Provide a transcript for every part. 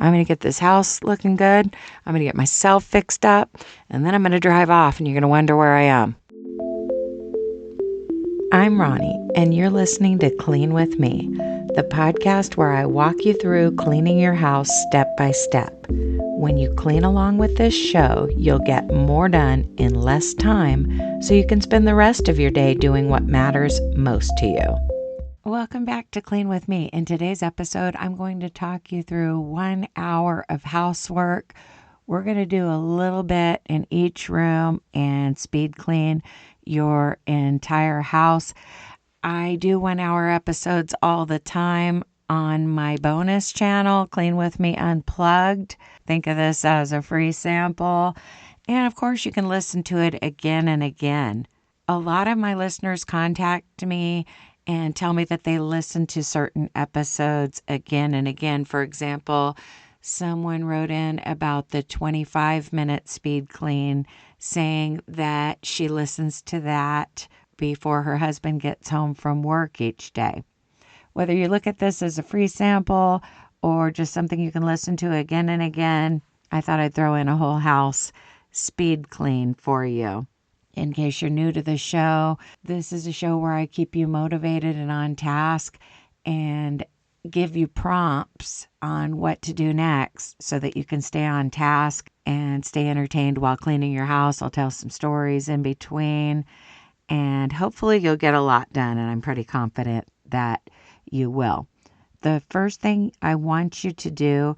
I'm going to get this house looking good. I'm going to get myself fixed up. And then I'm going to drive off and you're going to wonder where I am. I'm Ronnie, and you're listening to Clean With Me, the podcast where I walk you through cleaning your house step by step. When you clean along with this show, you'll get more done in less time so you can spend the rest of your day doing what matters most to you. Welcome back to Clean With Me. In today's episode, I'm going to talk you through 1 hour of housework. We're going to do a little bit in each room and speed clean your entire house. I do 1 hour episodes all the time on my bonus channel, Clean With Me Unplugged. Think of this as a free sample. And of course, you can listen to it again and again. A lot of my listeners contact me and tell me that they listen to certain episodes again and again. For example, someone wrote in about the 25-minute speed clean, saying that she listens to that before her husband gets home from work each day. Whether you look at this as a free sample or just something you can listen to again and again, I thought I'd throw in a whole house speed clean for you. In case you're new to the show, this is a show where I keep you motivated and on task and give you prompts on what to do next so that you can stay on task and stay entertained while cleaning your house. I'll tell some stories in between, and hopefully you'll get a lot done, and I'm pretty confident that you will. The first thing I want you to do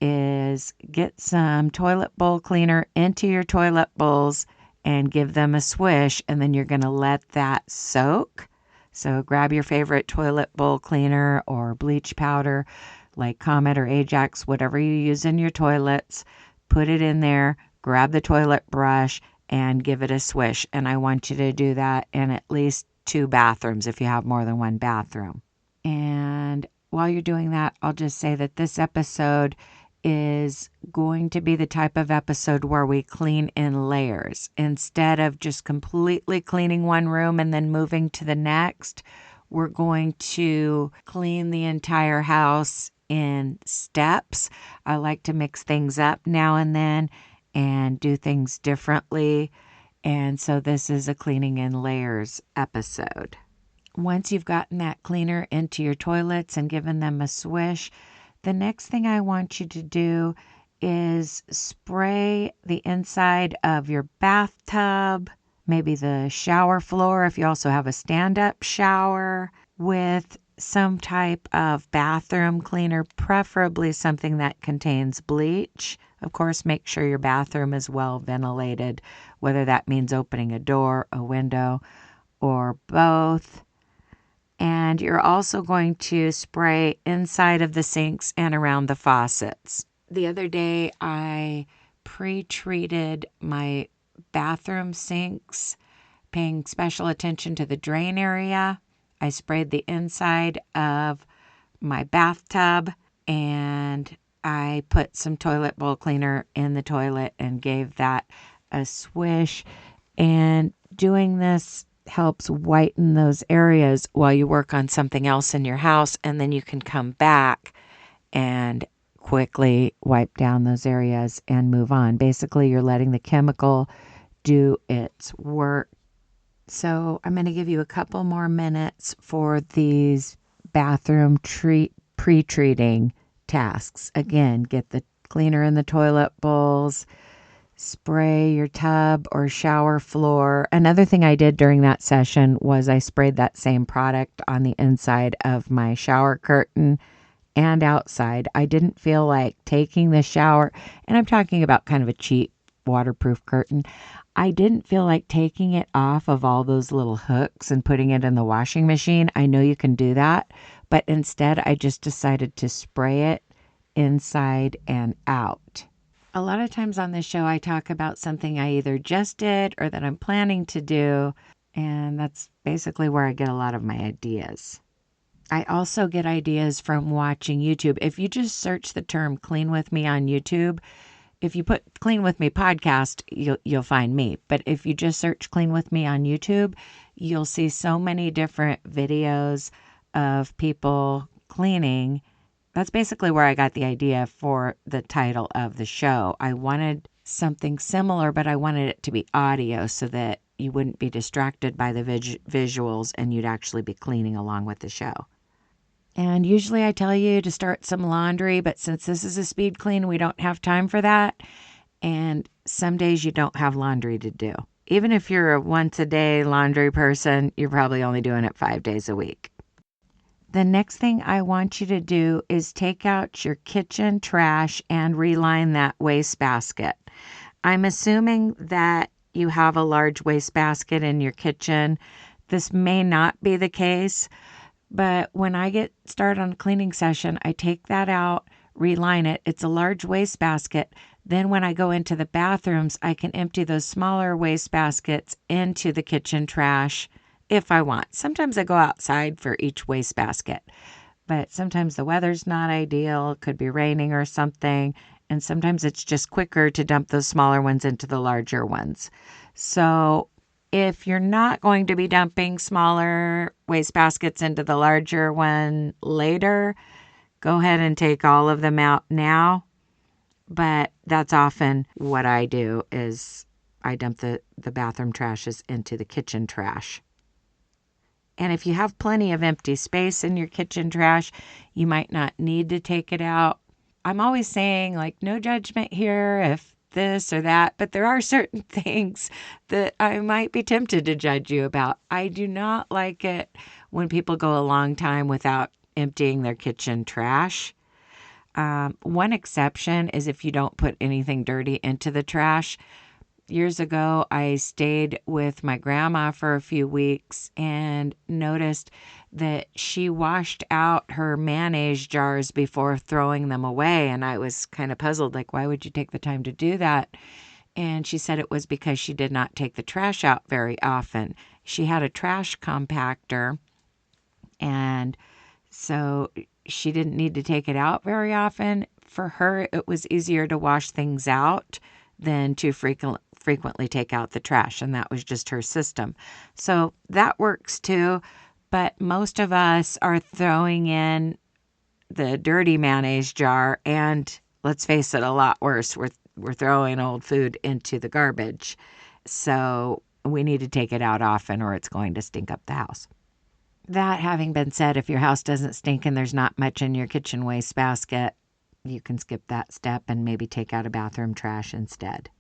is get some toilet bowl cleaner into your toilet bowls and give them a swish, and then you're going to let that soak. So grab your favorite toilet bowl cleaner or bleach powder like Comet or Ajax, whatever you use in your toilets, put it in there, grab the toilet brush, and give it a swish. And I want you to do that in at least 2 bathrooms if you have more than 1 bathroom. And while you're doing that, I'll just say that this episode is going to be the type of episode where we clean in layers. Instead of just completely cleaning one room and then moving to the next, we're going to clean the entire house in steps. I like to mix things up now and then and do things differently. And so this is a cleaning in layers episode. Once you've gotten that cleaner into your toilets and given them a swish, the next thing I want you to do is spray the inside of your bathtub, maybe the shower floor if you also have a stand-up shower, with some type of bathroom cleaner, preferably something that contains bleach. Of course, make sure your bathroom is well ventilated, whether that means opening a door, a window, or both. And you're also going to spray inside of the sinks and around the faucets. The other day, I pre-treated my bathroom sinks, paying special attention to the drain area. I sprayed the inside of my bathtub, and I put some toilet bowl cleaner in the toilet and gave that a swish. And doing this helps whiten those areas while you work on something else in your house, and then you can come back and quickly wipe down those areas and move on. Basically, you're letting the chemical do its work. So I'm going to give you a couple more minutes for these bathroom pre-treating tasks. Again, get the cleaner in the toilet bowls, spray your tub or shower floor. Another thing I did during that session was I sprayed that same product on the inside of my shower curtain and outside. I didn't feel like taking the shower, and I'm talking about kind of a cheap waterproof curtain. I didn't feel like taking it off of all those little hooks and putting it in the washing machine. I know you can do that, but instead I just decided to spray it inside and out. A lot of times on this show, I talk about something I either just did or that I'm planning to do, and that's basically where I get a lot of my ideas. I also get ideas from watching YouTube. If you just search the term Clean With Me on YouTube, if you put Clean With Me podcast, you'll find me. But if you just search Clean With Me on YouTube, you'll see so many different videos of people cleaning That's basically where I got the idea for the title of the show. I wanted something similar, but I wanted it to be audio so that you wouldn't be distracted by the visuals and you'd actually be cleaning along with the show. And usually I tell you to start some laundry, but since this is a speed clean, we don't have time for that. And some days you don't have laundry to do. Even if you're a once a day laundry person, you're probably only doing it 5 days a week. The next thing I want you to do is take out your kitchen trash and reline that wastebasket. I'm assuming that you have a large wastebasket in your kitchen. This may not be the case, but when I get started on a cleaning session, I take that out, reline it. It's a large wastebasket. Then when I go into the bathrooms, I can empty those smaller wastebaskets into the kitchen trash if I want. Sometimes I go outside for each wastebasket, but sometimes the weather's not ideal. It could be raining or something, and sometimes it's just quicker to dump those smaller ones into the larger ones. So if you're not going to be dumping smaller wastebaskets into the larger one later, go ahead and take all of them out now. But that's often what I do is I dump the bathroom trashes into the kitchen trash. And if you have plenty of empty space in your kitchen trash, you might not need to take it out. I'm always saying, like, no judgment here if this or that, but there are certain things that I might be tempted to judge you about. I do not like it when people go a long time without emptying their kitchen trash. One exception is if you don't put anything dirty into the trash. Years ago, I stayed with my grandma for a few weeks and noticed that she washed out her mayonnaise jars before throwing them away. And I was kind of puzzled, like, why would you take the time to do that? And she said it was because she did not take the trash out very often. She had a trash compactor, and so she didn't need to take it out very often. For her, it was easier to wash things out than to frequently take out the trash, and that was just her system. So that works too, but most of us are throwing in the dirty mayonnaise jar, and let's face it, a lot worse. We're throwing old food into the garbage. So we need to take it out often or it's going to stink up the house. That having been said, if your house doesn't stink and there's not much in your kitchen wastebasket, you can skip that step and maybe take out a bathroom trash instead.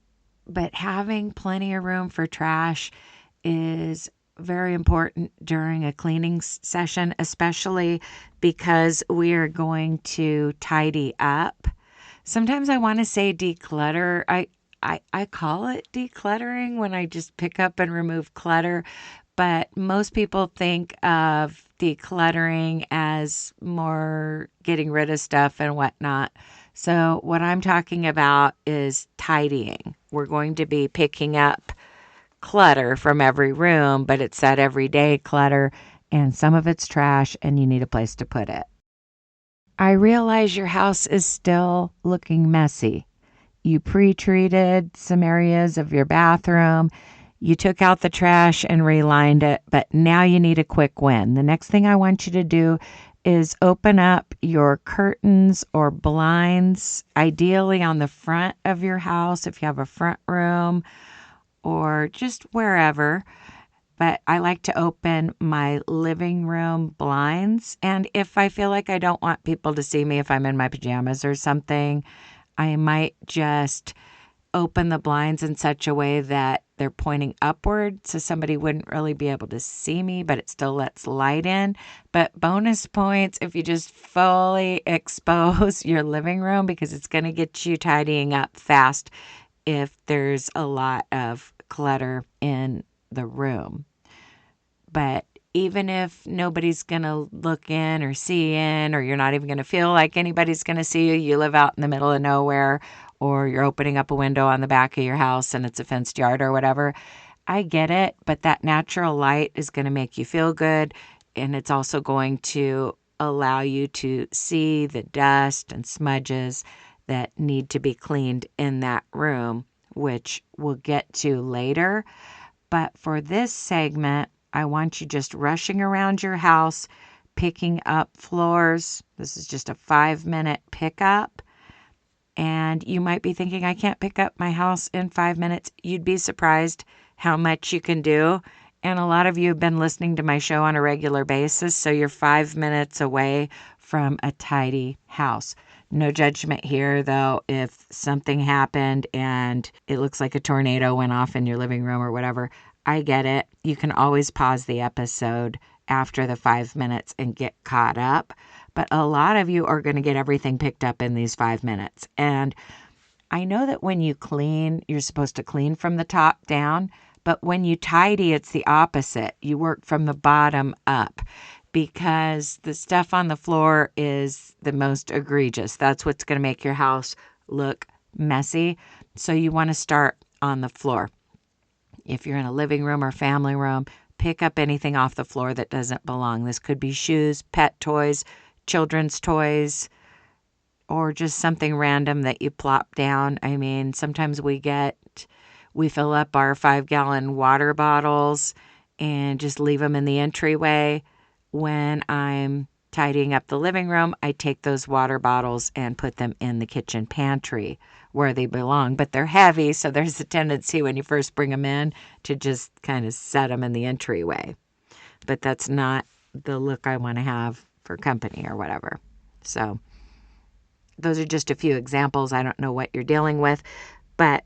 But having plenty of room for trash is very important during a cleaning session, especially because we are going to tidy up. Sometimes I want to say declutter. I call it decluttering when I just pick up and remove clutter, but most people think of decluttering as more getting rid of stuff and whatnot. So what I'm talking about is tidying. We're going to be picking up clutter from every room, but it's that everyday clutter, and some of it's trash, and you need a place to put it. I realize your house is still looking messy. You pre-treated some areas of your bathroom. You took out the trash and relined it, but now you need a quick win. The next thing I want you to do is open up your curtains or blinds, ideally on the front of your house if you have a front room or just wherever. But I like to open my living room blinds. And if I feel like I don't want people to see me if I'm in my pajamas or something, I might just open the blinds in such a way that they're pointing upward so somebody wouldn't really be able to see me, but it still lets light in. But bonus points if you just fully expose your living room, because it's going to get you tidying up fast if there's a lot of clutter in the room. But even if nobody's going to look in or see in, or you're not even going to feel like anybody's going to see you, you live out in the middle of nowhere, or you're opening up a window on the back of your house and it's a fenced yard or whatever, I get it, but that natural light is going to make you feel good, and it's also going to allow you to see the dust and smudges that need to be cleaned in that room, which we'll get to later. But for this segment, I want you just rushing around your house, picking up floors. This is just a 5-minute pickup. And you might be thinking, I can't pick up my house in 5 minutes. You'd be surprised how much you can do. And a lot of you have been listening to my show on a regular basis, so you're 5 minutes away from a tidy house. No judgment here, though. If something happened and it looks like a tornado went off in your living room or whatever, I get it. You can always pause the episode after the 5 minutes and get caught up. But a lot of you are going to get everything picked up in these 5 minutes. And I know that when you clean, you're supposed to clean from the top down. But when you tidy, it's the opposite. You work from the bottom up because the stuff on the floor is the most egregious. That's what's going to make your house look messy. So you want to start on the floor. If you're in a living room or family room, pick up anything off the floor that doesn't belong. This could be shoes, pet toys, children's toys, or just something random that you plop down. I mean, sometimes we fill up our 5-gallon water bottles and just leave them in the entryway. When I'm tidying up the living room, I take those water bottles and put them in the kitchen pantry where they belong. But they're heavy, so there's a tendency when you first bring them in to just kind of set them in the entryway. But that's not the look I want to have for company or whatever. So those are just a few examples. I don't know what you're dealing with, but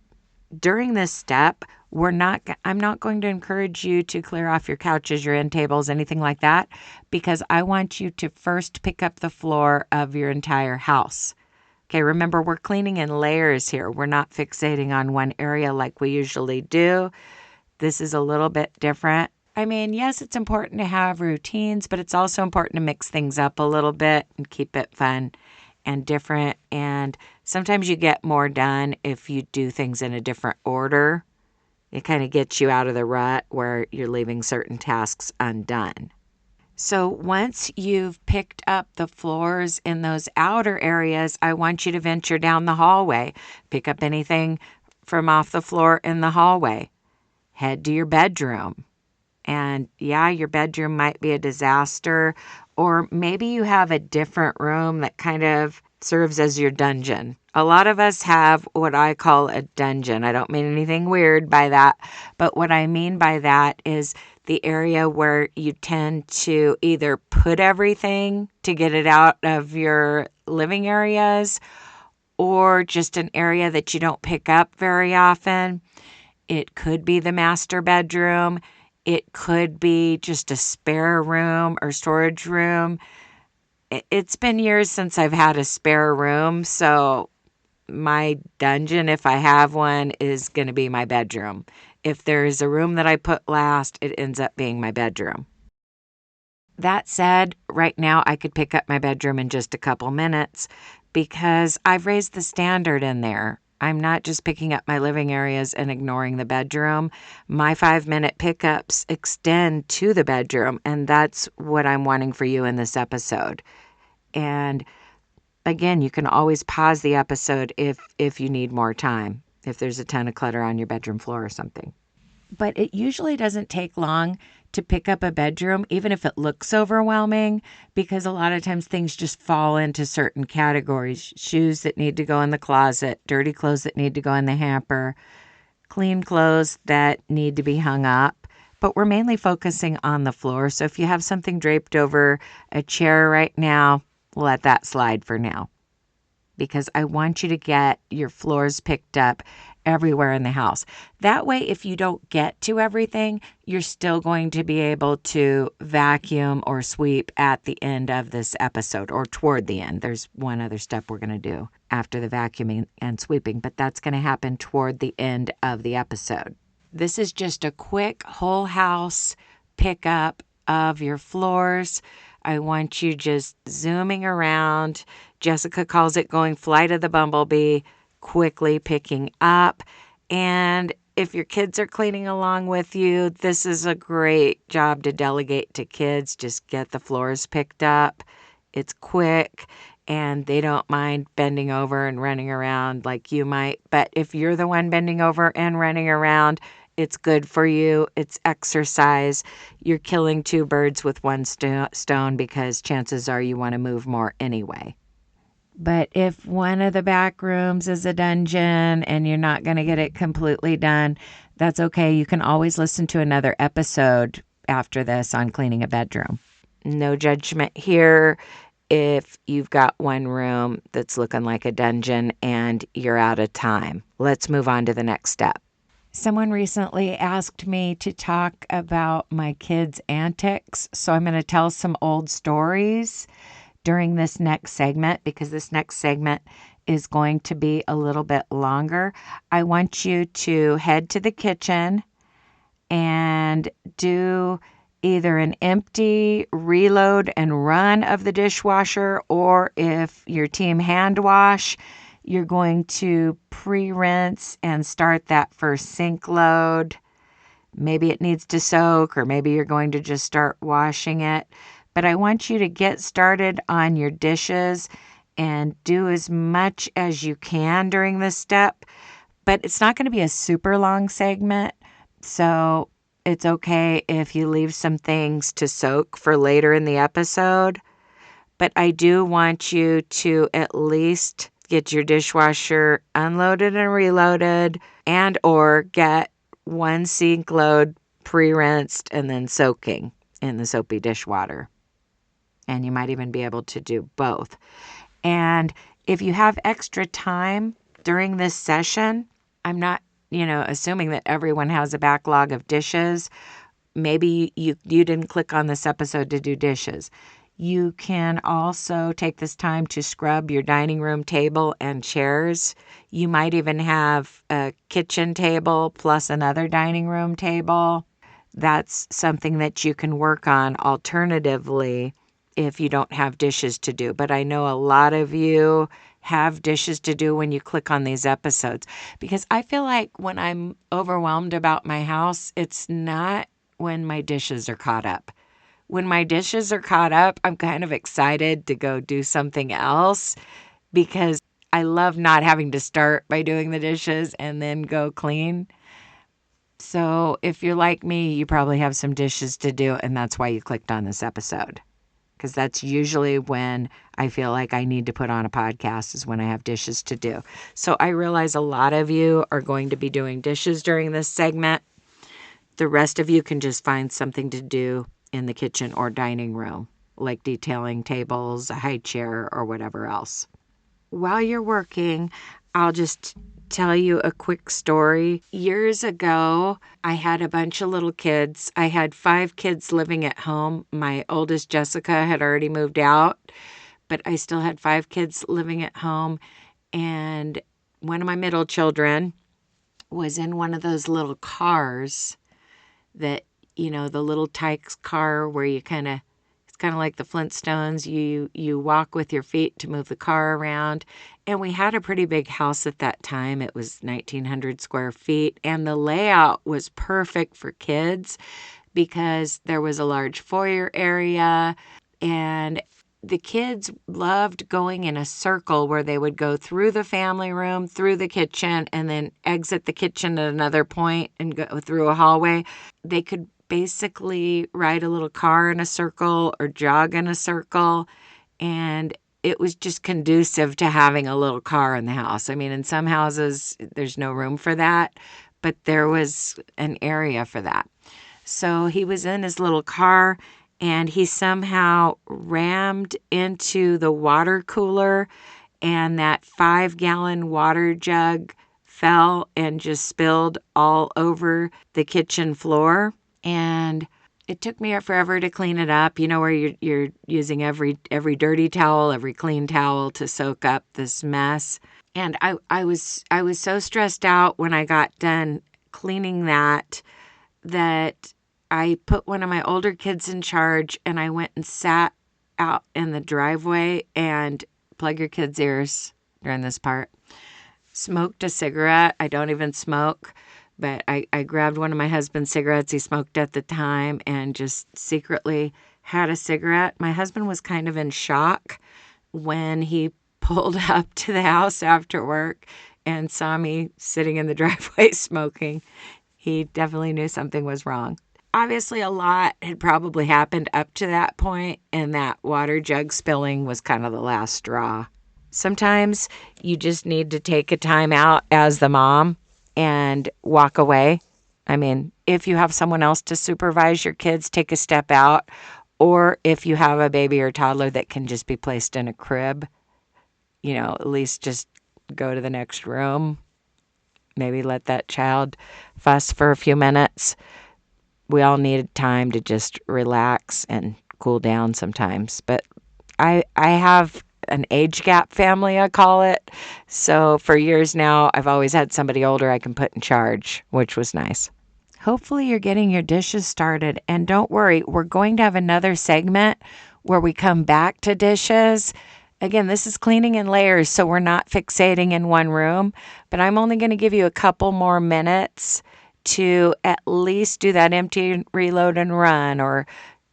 during this step, I'm not going to encourage you to clear off your couches, your end tables, anything like that, because I want you to first pick up the floor of your entire house. Okay, remember, we're cleaning in layers here. We're not fixating on one area like we usually do. This is a little bit different. I mean, yes, it's important to have routines, but it's also important to mix things up a little bit and keep it fun and different. And sometimes you get more done if you do things in a different order. It kind of gets you out of the rut where you're leaving certain tasks undone. So once you've picked up the floors in those outer areas, I want you to venture down the hallway. Pick up anything from off the floor in the hallway. Head to your bedroom. And yeah, your bedroom might be a disaster, or maybe you have a different room that kind of serves as your dungeon. A lot of us have what I call a dungeon. I don't mean anything weird by that, but what I mean by that is the area where you tend to either put everything to get it out of your living areas, or just an area that you don't pick up very often. It could be the master bedroom. It could be just a spare room or storage room. It's been years since I've had a spare room, so my dungeon, if I have one, is going to be my bedroom. If there is a room that I put last, it ends up being my bedroom. That said, right now I could pick up my bedroom in just a couple minutes because I've raised the standard in there. I'm not just picking up my living areas and ignoring the bedroom. My 5-minute pickups extend to the bedroom, and that's what I'm wanting for you in this episode. And again, you can always pause the episode if you need more time, if there's a ton of clutter on your bedroom floor or something. But it usually doesn't take long to pick up a bedroom, even if it looks overwhelming, because a lot of times things just fall into certain categories. Shoes that need to go in the closet, dirty clothes that need to go in the hamper, clean clothes that need to be hung up. But we're mainly focusing on the floor. So if you have something draped over a chair right now, let that slide for now, because I want you to get your floors picked up everywhere in the house. That way, if you don't get to everything, you're still going to be able to vacuum or sweep at the end of this episode, or toward the end. There's one other step we're going to do after the vacuuming and sweeping, but that's going to happen toward the end of the episode. This is just a quick whole house pickup of your floors. I want you just zooming around. Jessica calls it going flight of the bumblebee, quickly picking up. And if your kids are cleaning along with you, this is a great job to delegate to kids. Just get the floors picked up. It's quick, and they don't mind bending over and running around like you might. But if you're the one bending over and running around, It's good for you. It's exercise. You're killing two birds with one stone because chances are you want to move more anyway. But if one of the back rooms is a dungeon and you're not going to get it completely done, that's okay. You can always listen to another episode after this on cleaning a bedroom. No judgment here if you've got one room that's looking like a dungeon and you're out of time. Let's move on to the next step. Someone recently asked me to talk about my kids' antics, so I'm going to tell some old stories during this next segment because this next segment is going to be a little bit longer. I want you to head to the kitchen and do either an empty reload and run of the dishwasher, or if your team hand wash, you're going to pre-rinse and start that first sink load. Maybe it needs to soak, or maybe you're going to just start washing it. But I want you to get started on your dishes and do as much as you can during this step. But it's not going to be a super long segment, so it's okay if you leave some things to soak for later in the episode. But I do want you to at least get your dishwasher unloaded and reloaded, and or get one sink load pre-rinsed and then soaking in the soapy dishwater. And you might even be able to do both. And if you have extra time during this session, I'm not, assuming that everyone has a backlog of dishes. Maybe you didn't click on this episode to do dishes. You can also take this time to scrub your dining room table and chairs. You might even have a kitchen table plus another dining room table. That's something that you can work on alternatively if you don't have dishes to do. But I know a lot of you have dishes to do when you click on these episodes, because I feel like when I'm overwhelmed about my house, it's not when my dishes are caught up. When my dishes are caught up, I'm kind of excited to go do something else because I love not having to start by doing the dishes and then go clean. So if you're like me, you probably have some dishes to do, and that's why you clicked on this episode. Because that's usually when I feel like I need to put on a podcast, is when I have dishes to do. So I realize a lot of you are going to be doing dishes during this segment. The rest of you can just find something to do in the kitchen or dining room, like detailing tables, a high chair, or whatever else. While you're working, I'll just tell you a quick story. Years ago, I had a bunch of little kids. I had 5 kids living at home. My oldest, Jessica, had already moved out, but I still had 5 kids living at home. And one of my middle children was in one of those little cars that, the little Tykes car where you it's kind of like the Flintstones. You walk with your feet to move the car around. And we had a pretty big house at that time. It was 1,900 square feet. And the layout was perfect for kids because there was a large foyer area. And the kids loved going in a circle where they would go through the family room, through the kitchen, and then exit the kitchen at another point and go through a hallway. They could basically ride a little car in a circle or jog in a circle, and it was just conducive to having a little car in the house. I mean, in some houses, there's no room for that, but there was an area for that. So he was in his little car, and he somehow rammed into the water cooler, and that 5-gallon water jug fell and just spilled all over the kitchen floor. And it took me forever to clean it up, where you're using every dirty towel, every clean towel to soak up this mess. And I was so stressed out when I got done cleaning that I put one of my older kids in charge, and I went and sat out in the driveway and plug your kids' ears during this part. Smoked a cigarette. I don't even smoke. But I grabbed one of my husband's cigarettes. He smoked at the time and just secretly had a cigarette. My husband was kind of in shock when he pulled up to the house after work and saw me sitting in the driveway smoking. He definitely knew something was wrong. Obviously, a lot had probably happened up to that point, and that water jug spilling was kind of the last straw. Sometimes you just need to take a time out as the mom and walk away. I mean, if you have someone else to supervise your kids, take a step out. Or if you have a baby or toddler that can just be placed in a crib, at least just go to the next room. Maybe let that child fuss for a few minutes. We all need time to just relax and cool down sometimes. But I have an age gap family, I call it. So for years now, I've always had somebody older I can put in charge, which was nice. Hopefully you're getting your dishes started. And don't worry, we're going to have another segment where we come back to dishes. Again, this is cleaning in layers, so we're not fixating in one room. But I'm only going to give you a couple more minutes to at least do that empty, reload, and run, or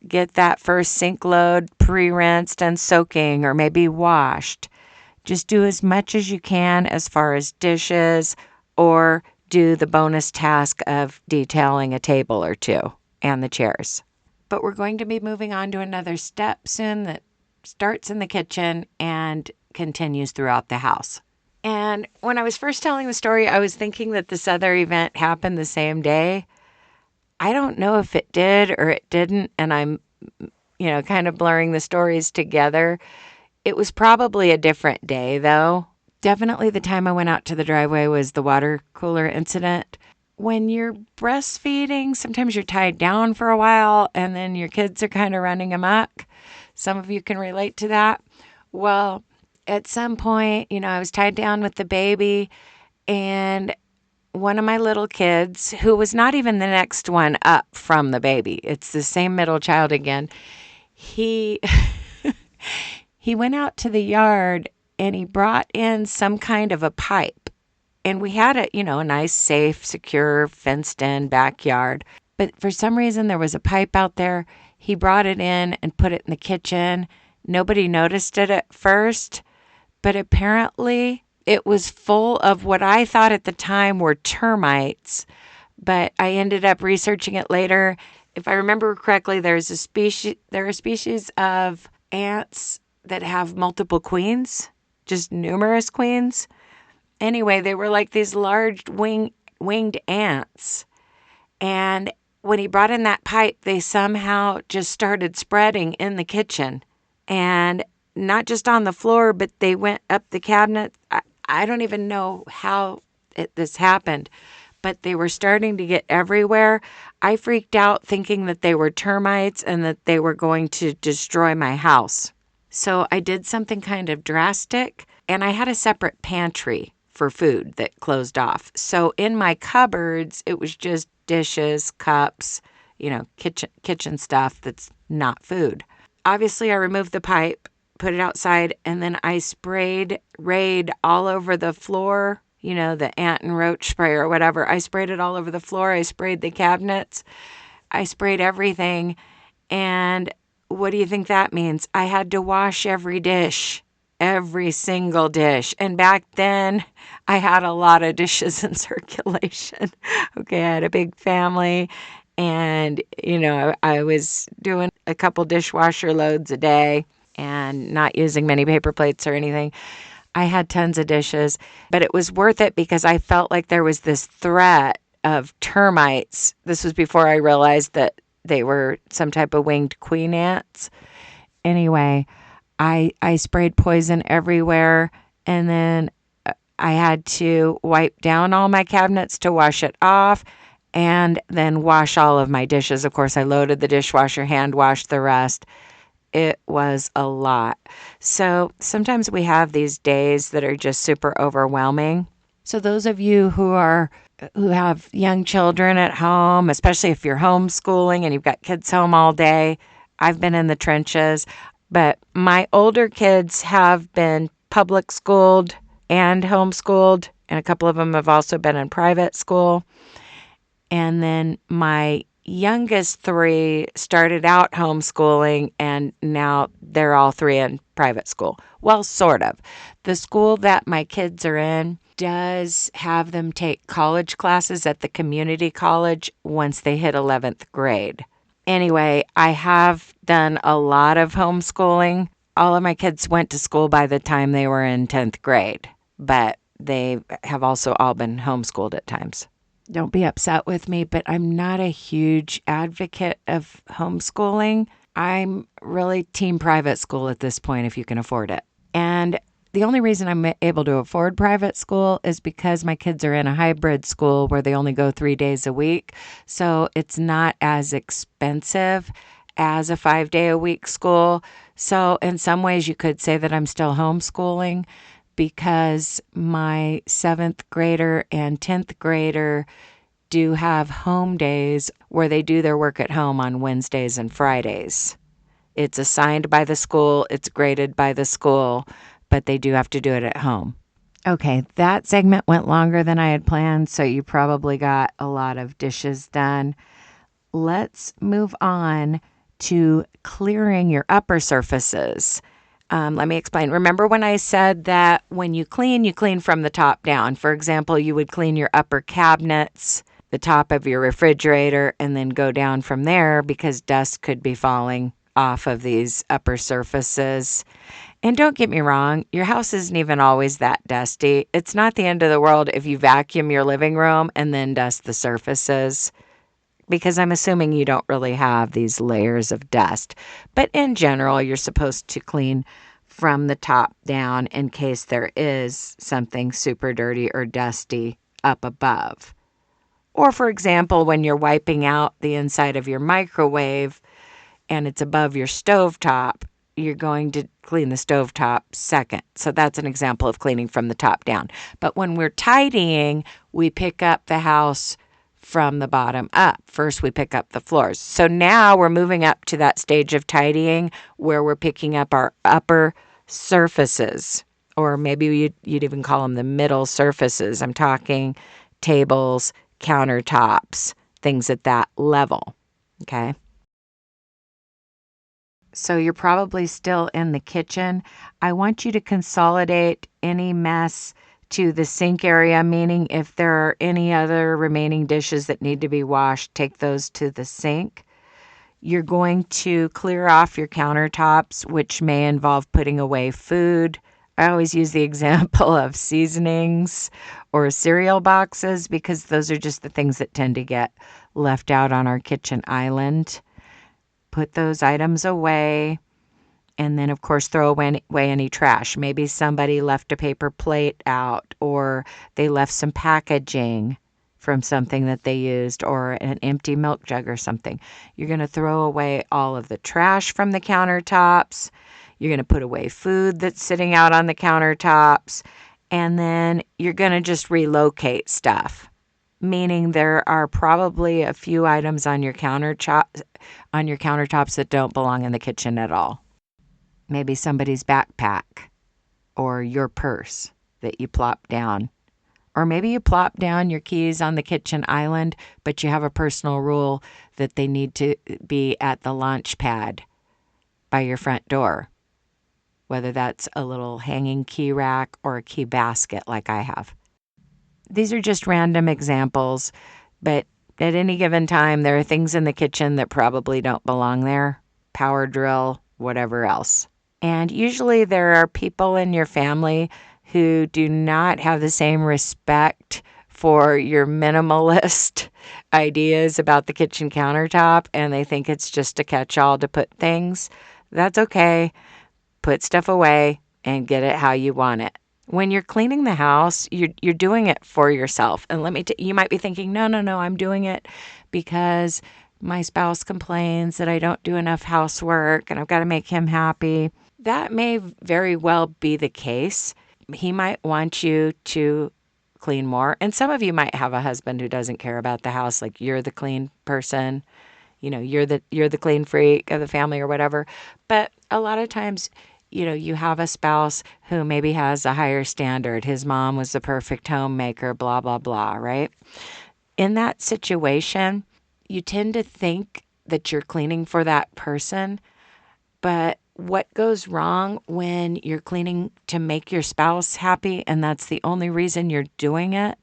get that first sink load pre-rinsed and soaking, or maybe washed. Just do as much as you can as far as dishes, or do the bonus task of detailing a table or two and the chairs. But we're going to be moving on to another step soon that starts in the kitchen and continues throughout the house. And when I was first telling the story, I was thinking that this other event happened the same day. I don't know if it did or it didn't, and I'm, kind of blurring the stories together. It was probably a different day, though. Definitely the time I went out to the driveway was the water cooler incident. When you're breastfeeding, sometimes you're tied down for a while, and then your kids are kind of running amok. Some of you can relate to that. Well, at some point, I was tied down with the baby, and one of my little kids, who was not even the next one up from the baby, it's the same middle child again, he he went out to the yard and he brought in some kind of a pipe. And we had a nice, safe, secure, fenced-in backyard. But for some reason, there was a pipe out there. He brought it in and put it in the kitchen. Nobody noticed it at first, but apparently it was full of what I thought at the time were termites, but I ended up researching it later. If I remember correctly, there are species of ants that have multiple queens, just numerous queens. Anyway, they were like these large winged ants. And when he brought in that pipe, they somehow just started spreading in the kitchen. And not just on the floor, but they went up the cabinet. I don't even know how this happened, but they were starting to get everywhere. I freaked out thinking that they were termites and that they were going to destroy my house. So I did something kind of drastic, and I had a separate pantry for food that closed off. So in my cupboards, it was just dishes, cups, kitchen stuff that's not food. Obviously, I removed the pipe, put it outside, and then I sprayed Raid all over the floor, the ant and roach spray or whatever. I sprayed it all over the floor. I sprayed the cabinets. I sprayed everything. And what do you think that means? I had to wash every dish, every single dish. And back then, I had a lot of dishes in circulation. Okay, I had a big family. And, I was doing a couple dishwasher loads a day and not using many paper plates or anything. I had tons of dishes, but it was worth it because I felt like there was this threat of termites. This was before I realized that they were some type of winged queen ants. Anyway, I sprayed poison everywhere, and then I had to wipe down all my cabinets to wash it off, and then wash all of my dishes. Of course, I loaded the dishwasher, hand washed the rest. It was a lot. So sometimes we have these days that are just super overwhelming. So those of you who have young children at home, especially if you're homeschooling and you've got kids home all day, I've been in the trenches. But my older kids have been public schooled and homeschooled, and a couple of them have also been in private school. And then my youngest three started out homeschooling, and now they're all three in private school. Well, sort of. The school that my kids are in does have them take college classes at the community college once they hit 11th grade. Anyway, I have done a lot of homeschooling. All of my kids went to school by the time they were in 10th grade, but they have also all been homeschooled at times. Don't be upset with me, but I'm not a huge advocate of homeschooling. I'm really team private school at this point if you can afford it. And the only reason I'm able to afford private school is because my kids are in a hybrid school where they only go 3 days a week. So it's not as expensive as a 5-day-a-week school. So in some ways you could say that I'm still homeschooling because my 7th grader and 10th grader do have home days where they do their work at home on Wednesdays and Fridays. It's assigned by the school, it's graded by the school, but they do have to do it at home. Okay, that segment went longer than I had planned, so you probably got a lot of dishes done. Let's move on to clearing your upper surfaces. Let me explain. Remember when I said that when you clean from the top down? For example, you would clean your upper cabinets, the top of your refrigerator, and then go down from there because dust could be falling off of these upper surfaces. And don't get me wrong, your house isn't even always that dusty. It's not the end of the world if you vacuum your living room and then dust the surfaces, because I'm assuming you don't really have these layers of dust. But in general, you're supposed to clean from the top down in case there is something super dirty or dusty up above. Or for example, when you're wiping out the inside of your microwave and it's above your stovetop, you're going to clean the stovetop second. So that's an example of cleaning from the top down. But when we're tidying, we pick up the house from the bottom up. First, we pick up the floors. So now we're moving up to that stage of tidying where we're picking up our upper surfaces, or maybe you'd even call them the middle surfaces. I'm talking tables, countertops, things at that level. Okay. So you're probably still in the kitchen. I want you to consolidate any mess to the sink area, meaning if there are any other remaining dishes that need to be washed, take those to the sink. You're going to clear off your countertops, which may involve putting away food. I always use the example of seasonings or cereal boxes because those are just the things that tend to get left out on our kitchen island. Put those items away. And then, of course, throw away any trash. Maybe somebody left a paper plate out, or they left some packaging from something that they used, or an empty milk jug or something. You're going to throw away all of the trash from the countertops. You're going to put away food that's sitting out on the countertops. And then you're going to just relocate stuff, meaning there are probably a few items on your countertops that don't belong in the kitchen at all. Maybe somebody's backpack or your purse that you plop down. Or maybe you plop down your keys on the kitchen island, but you have a personal rule that they need to be at the launch pad by your front door, whether that's a little hanging key rack or a key basket like I have. These are just random examples, but at any given time, there are things in the kitchen that probably don't belong there. Power drill, whatever else. And usually there are people in your family who do not have the same respect for your minimalist ideas about the kitchen countertop, and they think it's just a catch-all to put things. That's okay. Put stuff away and get it how you want it. When you're cleaning the house, you're doing it for yourself. And you might be thinking, no, I'm doing it because my spouse complains that I don't do enough housework and I've got to make him happy. That may very well be the case. He might want you to clean more. And some of you might have a husband who doesn't care about the house, like you're the clean person, you're the clean freak of the family or whatever. But a lot of times, you have a spouse who maybe has a higher standard. His mom was the perfect homemaker, blah, blah, blah, right? In that situation, you tend to think that you're cleaning for that person. But what goes wrong when you're cleaning to make your spouse happy and that's the only reason you're doing it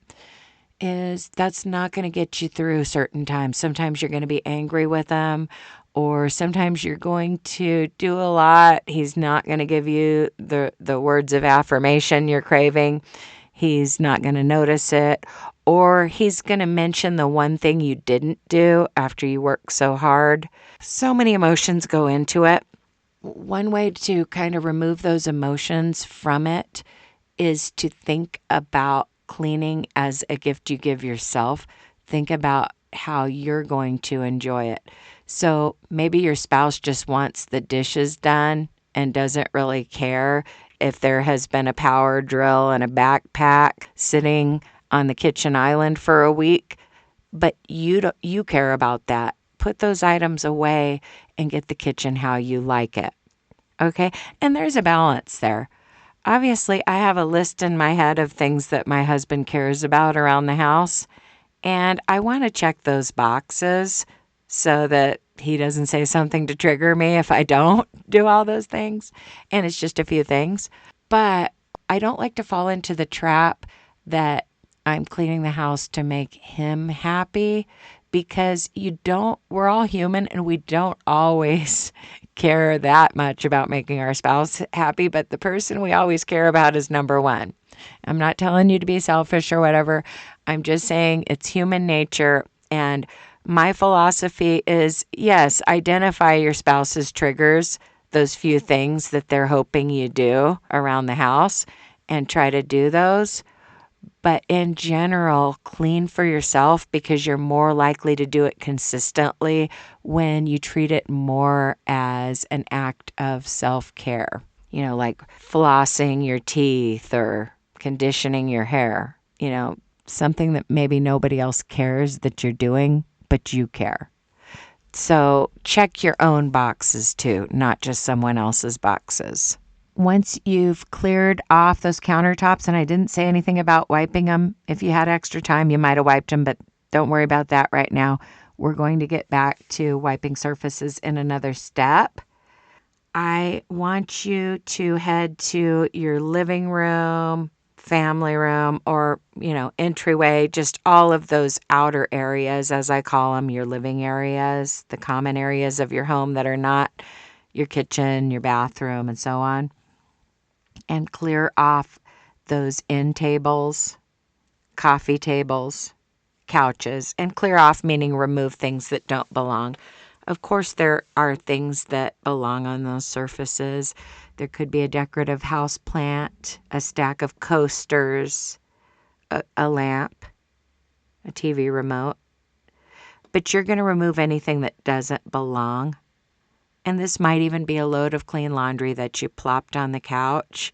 is that's not going to get you through certain times. Sometimes you're going to be angry with them, or sometimes you're going to do a lot. He's not going to give you the words of affirmation you're craving. He's not going to notice it, or he's going to mention the one thing you didn't do after you worked so hard. So many emotions go into it. One way to kind of remove those emotions from it is to think about cleaning as a gift you give yourself. Think about how you're going to enjoy it. So maybe your spouse just wants the dishes done and doesn't really care if there has been a power drill and a backpack sitting on the kitchen island for a week, but you care about that. Put those items away and get the kitchen how you like it. Okay? And there's a balance there. Obviously, I have a list in my head of things that my husband cares about around the house, and I want to check those boxes so that he doesn't say something to trigger me if I don't do all those things. And it's just a few things. But I don't like to fall into the trap that I'm cleaning the house to make him happy, because we're all human and we don't always care that much about making our spouse happy, but the person we always care about is number one. I'm not telling you to be selfish or whatever. I'm just saying it's human nature. And my philosophy is, yes, identify your spouse's triggers, those few things that they're hoping you do around the house, and try to do those. But in general, clean for yourself, because you're more likely to do it consistently when you treat it more as an act of self-care. Like flossing your teeth or conditioning your hair. Something that maybe nobody else cares that you're doing, but you care. So check your own boxes too, not just someone else's boxes. Once you've cleared off those countertops, and I didn't say anything about wiping them. If you had extra time, you might have wiped them, but don't worry about that right now. We're going to get back to wiping surfaces in another step. I want you to head to your living room, family room, or, entryway, just all of those outer areas, as I call them, your living areas, the common areas of your home that are not your kitchen, your bathroom, and so on. And clear off those end tables, coffee tables, couches, and clear off meaning remove things that don't belong. Of course, there are things that belong on those surfaces. There could be a decorative house plant, a stack of coasters, a lamp, a TV remote. But you're going to remove anything that doesn't belong. And this might even be a load of clean laundry that you plopped on the couch.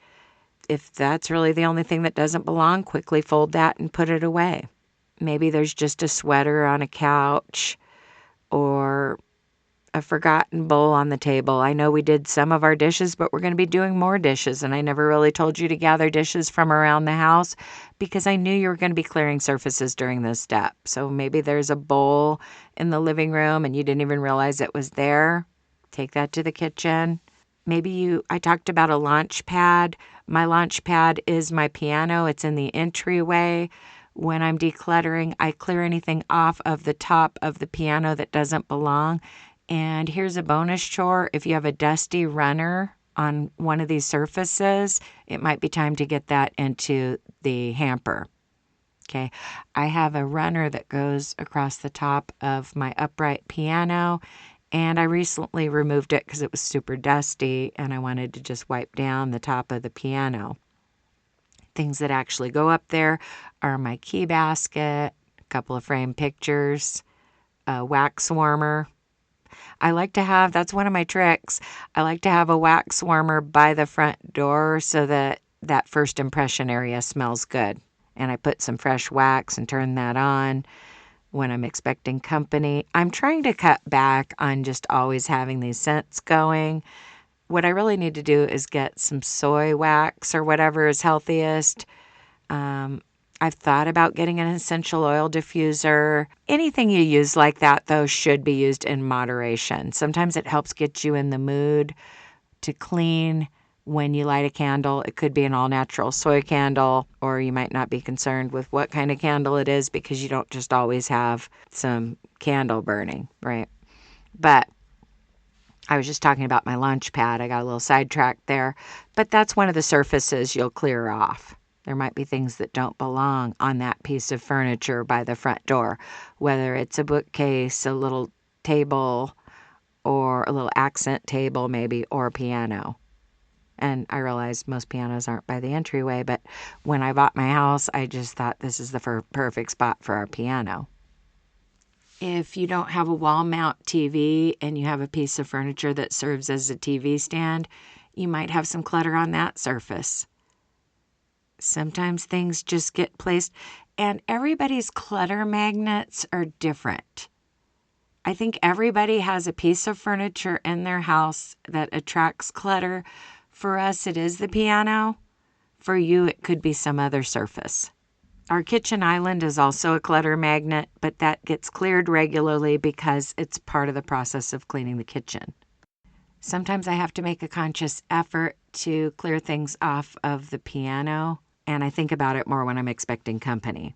If that's really the only thing that doesn't belong, quickly fold that and put it away. Maybe there's just a sweater on a couch or a forgotten bowl on the table. I know we did some of our dishes, but we're going to be doing more dishes. And I never really told you to gather dishes from around the house because I knew you were going to be clearing surfaces during this step. So maybe there's a bowl in the living room and you didn't even realize it was there. Take that to the kitchen. I talked about a launch pad. My launch pad is my piano. It's in the entryway. When I'm decluttering, I clear anything off of the top of the piano that doesn't belong. And here's a bonus chore. If you have a dusty runner on one of these surfaces, it might be time to get that into the hamper. Okay. I have a runner that goes across the top of my upright piano, and I recently removed it because it was super dusty and I wanted to just wipe down the top of the piano. Things that actually go up there are my key basket, a couple of framed pictures, a wax warmer. That's one of my tricks. I like to have a wax warmer by the front door so that first impression area smells good. And I put some fresh wax and turn that on when I'm expecting company. I'm trying to cut back on just always having these scents going. What I really need to do is get some soy wax or whatever is healthiest. I've thought about getting an essential oil diffuser. Anything you use like that, though, should be used in moderation. Sometimes it helps get you in the mood, to clean when you light a candle. It could be an all-natural soy candle, or you might not be concerned with what kind of candle it is because you don't just always have some candle burning, right? But I was just talking about my lunch pad. I got a little sidetracked there, but that's one of the surfaces you'll clear off. There might be things that don't belong on that piece of furniture by the front door, whether it's a bookcase, a little table, or a little accent table maybe, or a piano. And I realize most pianos aren't by the entryway, but when I bought my house, I just thought this is the perfect spot for our piano. If you don't have a wall mount TV and you have a piece of furniture that serves as a TV stand, you might have some clutter on that surface. Sometimes things just get placed, and everybody's clutter magnets are different. I think everybody has a piece of furniture in their house that attracts clutter. For us, it is the piano. For you, it could be some other surface. Our kitchen island is also a clutter magnet, but that gets cleared regularly because it's part of the process of cleaning the kitchen. Sometimes I have to make a conscious effort to clear things off of the piano, and I think about it more when I'm expecting company.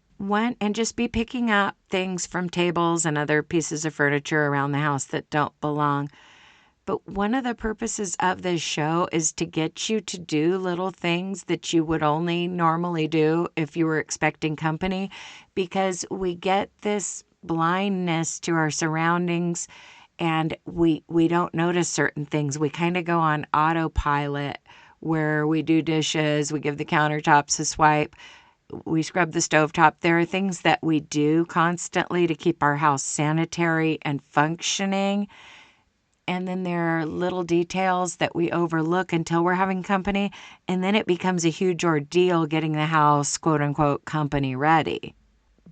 And just be picking up things from tables and other pieces of furniture around the house that don't belong. But one of the purposes of this show is to get you to do little things that you would only normally do if you were expecting company, because we get this blindness to our surroundings and we don't notice certain things. We kind of go on autopilot where we do dishes, we give the countertops a swipe, we scrub the stovetop. There are things that we do constantly to keep our house sanitary and functioning. And then there are little details that we overlook until we're having company. And then it becomes a huge ordeal getting the house, quote unquote, company ready.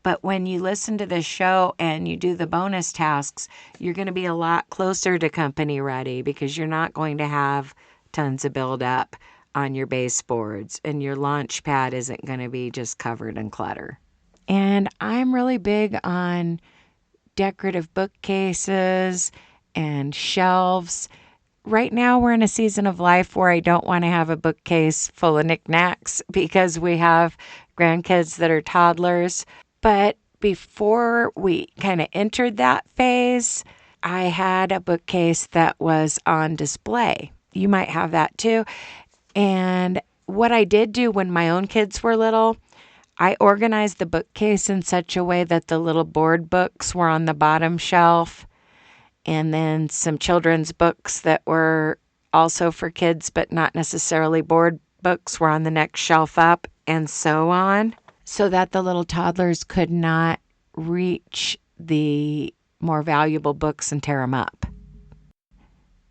But when you listen to this show and you do the bonus tasks, you're going to be a lot closer to company ready because you're not going to have tons of buildup on your baseboards, and your launch pad isn't going to be just covered in clutter. And I'm really big on decorative bookcases and shelves. Right now, we're in a season of life where I don't want to have a bookcase full of knickknacks because we have grandkids that are toddlers. But before we kind of entered that phase, I had a bookcase that was on display. You might have that too. And what I did do when my own kids were little, I organized the bookcase in such a way that the little board books were on the bottom shelf, and then some children's books that were also for kids but not necessarily board books were on the next shelf up, and so on, so that the little toddlers could not reach the more valuable books and tear them up.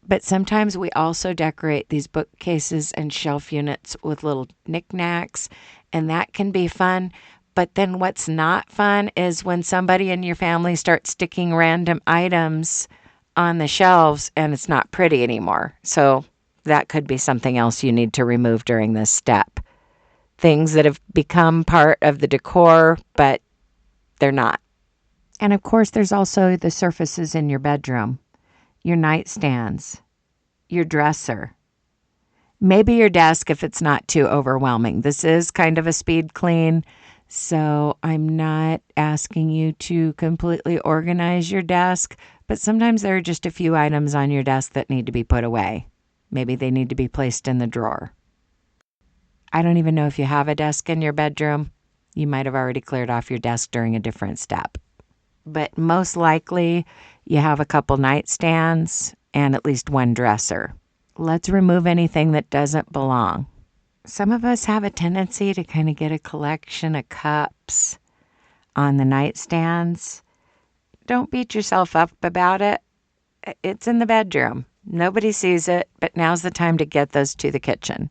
But sometimes we also decorate these bookcases and shelf units with little knickknacks, and that can be fun. But then what's not fun is when somebody in your family starts sticking random items on the shelves and it's not pretty anymore. So that could be something else you need to remove during this step. Things that have become part of the decor, but they're not. And of course, there's also the surfaces in your bedroom, your nightstands, your dresser, maybe your desk if it's not too overwhelming. This is kind of a speed clean, so I'm not asking you to completely organize your desk, but sometimes there are just a few items on your desk that need to be put away. Maybe they need to be placed in the drawer. I don't even know if you have a desk in your bedroom. You might have already cleared off your desk during a different step. But most likely, you have a couple nightstands and at least one dresser. Let's remove anything that doesn't belong. Some of us have a tendency to kind of get a collection of cups on the nightstands. Don't beat yourself up about it. It's in the bedroom. Nobody sees it, but now's the time to get those to the kitchen.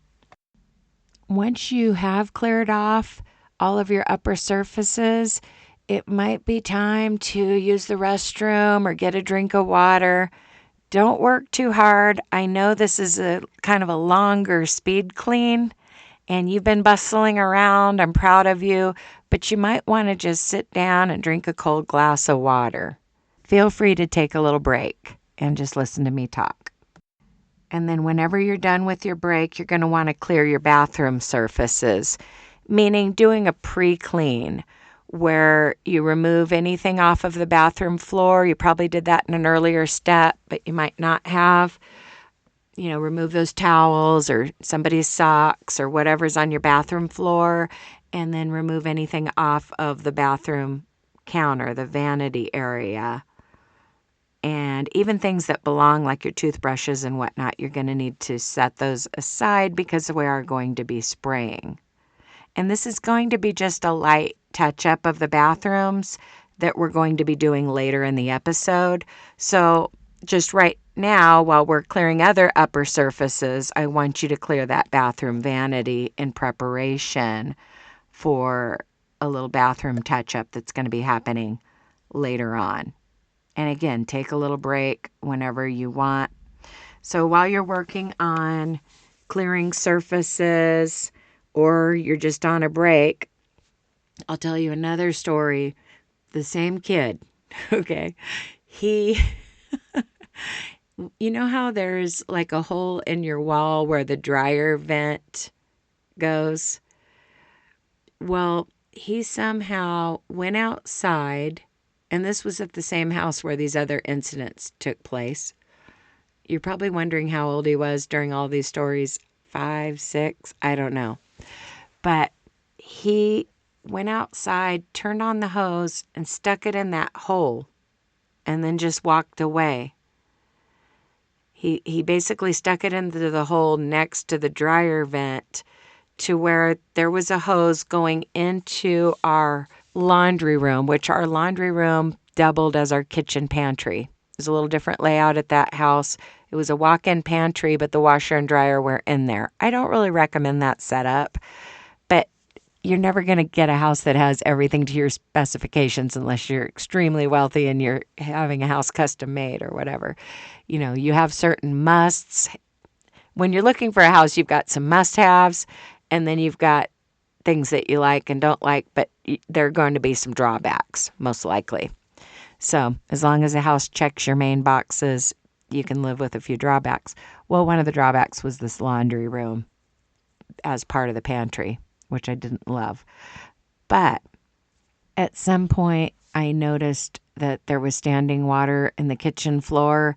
Once you have cleared off all of your upper surfaces, it might be time to use the restroom or get a drink of water. Don't work too hard. I know this is a kind of a longer speed clean and you've been bustling around. I'm proud of you, but you might want to just sit down and drink a cold glass of water. Feel free to take a little break and just listen to me talk. And then whenever you're done with your break, you're going to want to clear your bathroom surfaces, meaning doing a pre-clean where you remove anything off of the bathroom floor. You probably did that in an earlier step, but you might not have. Remove those towels or somebody's socks or whatever's on your bathroom floor, and then remove anything off of the bathroom counter, the vanity area. And even things that belong, like your toothbrushes and whatnot, you're going to need to set those aside because we are going to be spraying. And this is going to be just a light touch-up of the bathrooms that we're going to be doing later in the episode. So just right now, while we're clearing other upper surfaces, I want you to clear that bathroom vanity in preparation for a little bathroom touch-up that's going to be happening later on. And again, take a little break whenever you want. So while you're working on clearing surfaces or you're just on a break, I'll tell you another story. The same kid, okay? You know how there's like a hole in your wall where the dryer vent goes? Well, he somehow went outside, and this was at the same house where these other incidents took place. You're probably wondering how old he was during all these stories. 5, 6, I don't know. But he went outside, turned on the hose, and stuck it in that hole, and then just walked away. He basically stuck it into the hole next to the dryer vent to where there was a hose going into our laundry room, which our laundry room doubled as our kitchen pantry. It was a little different layout at that house. It was a walk-in pantry, but the washer and dryer were in there. I don't really recommend that setup, but you're never going to get a house that has everything to your specifications unless you're extremely wealthy and you're having a house custom made or whatever. You have certain musts. When you're looking for a house, you've got some must-haves, and then you've got things that you like and don't like, but there are going to be some drawbacks, most likely. So as long as the house checks your main boxes, you can live with a few drawbacks. Well, one of the drawbacks was this laundry room as part of the pantry, which I didn't love. But at some point, I noticed that there was standing water in the kitchen floor,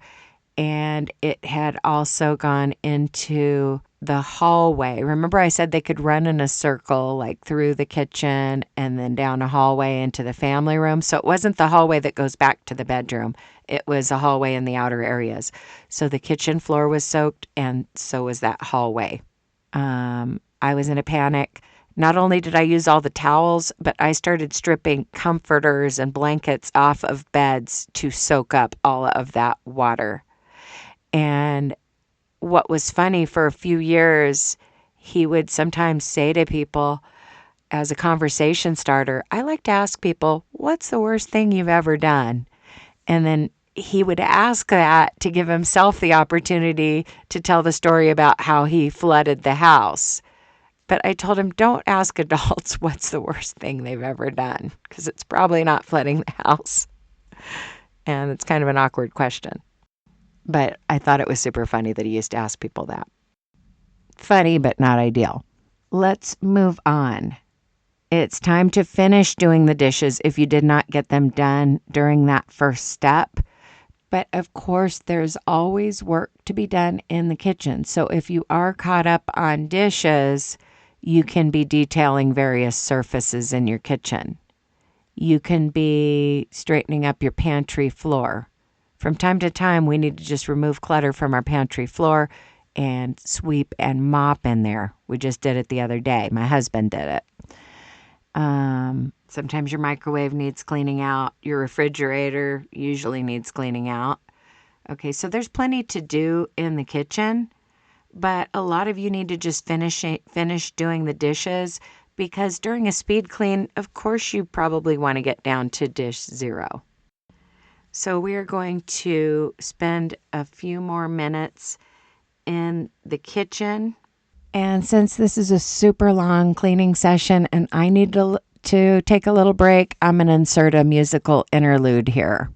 and it had also gone into the hallway. Remember I said they could run in a circle, like through the kitchen and then down a hallway into the family room. So it wasn't the hallway that goes back to the bedroom. It was a hallway in the outer areas. So the kitchen floor was soaked, and so was that hallway. I was in a panic. Not only did I use all the towels, but I started stripping comforters and blankets off of beds to soak up all of that water. And what was funny, for a few years, he would sometimes say to people as a conversation starter, I like to ask people, what's the worst thing you've ever done? And then he would ask that to give himself the opportunity to tell the story about how he flooded the house. But I told him, don't ask adults what's the worst thing they've ever done, because it's probably not flooding the house. And it's kind of an awkward question. But I thought it was super funny that he used to ask people that. Funny, but not ideal. Let's move on. It's time to finish doing the dishes if you did not get them done during that first step. But of course, there's always work to be done in the kitchen. So if you are caught up on dishes, you can be detailing various surfaces in your kitchen. You can be straightening up your pantry floor. From time to time, we need to just remove clutter from our pantry floor and sweep and mop in there. We just did it the other day. My husband did it. Sometimes your microwave needs cleaning out. Your refrigerator usually needs cleaning out. Okay, so there's plenty to do in the kitchen, but a lot of you need to just finish doing the dishes, because during a speed clean, of course, you probably want to get down to dish 0. So we are going to spend a few more minutes in the kitchen. And since this is a super long cleaning session and I need to take a little break, I'm going to insert a musical interlude here.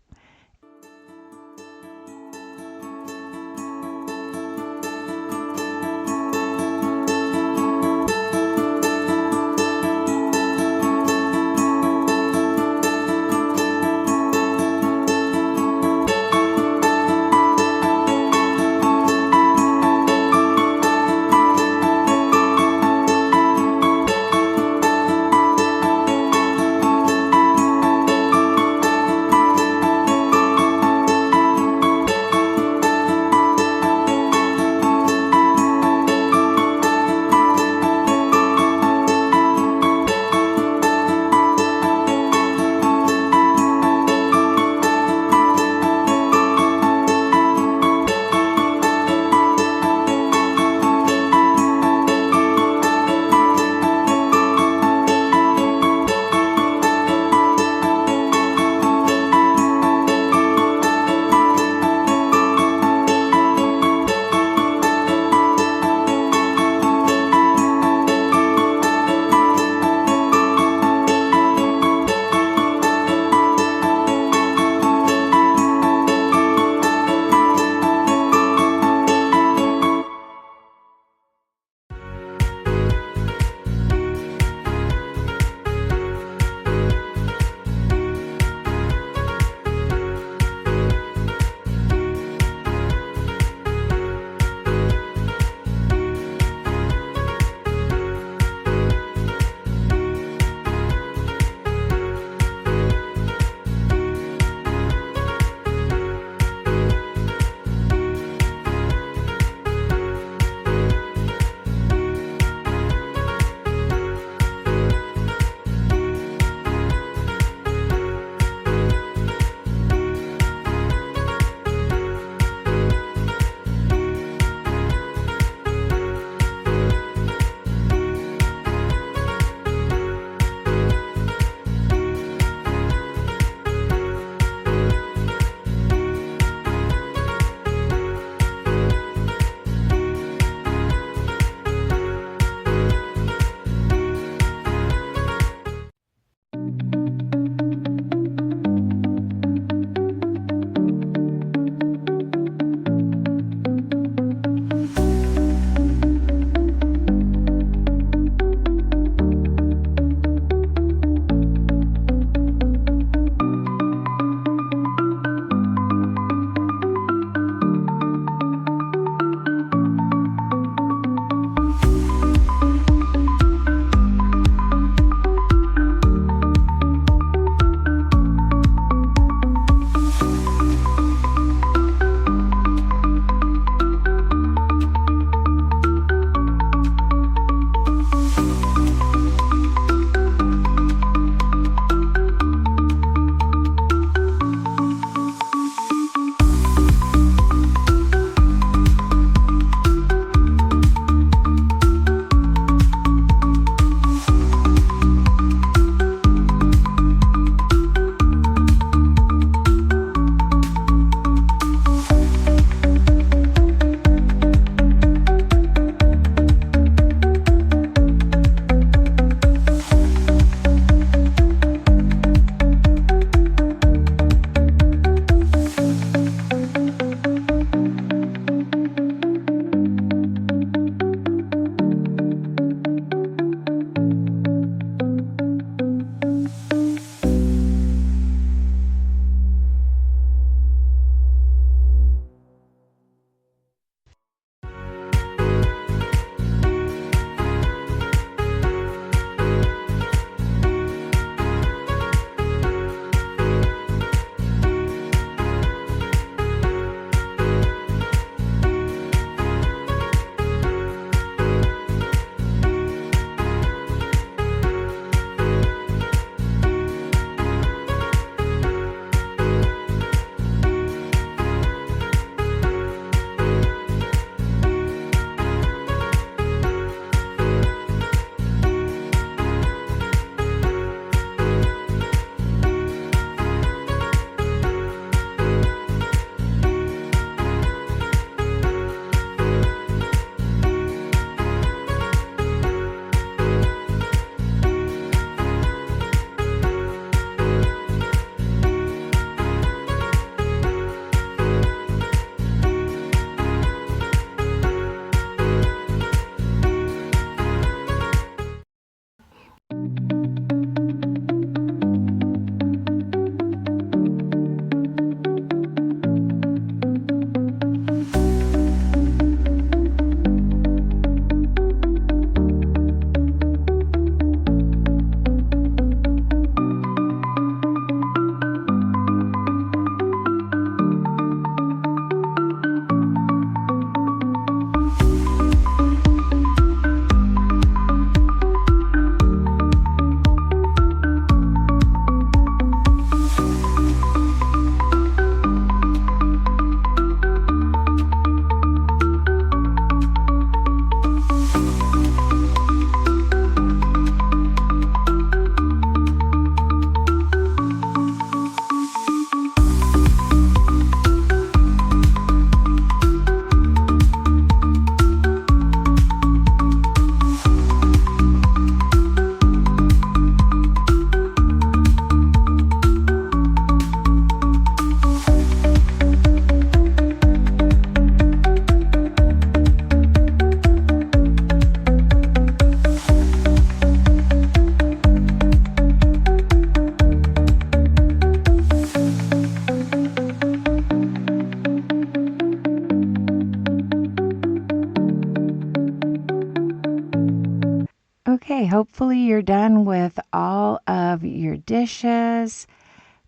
hopefully you're done with all of your dishes.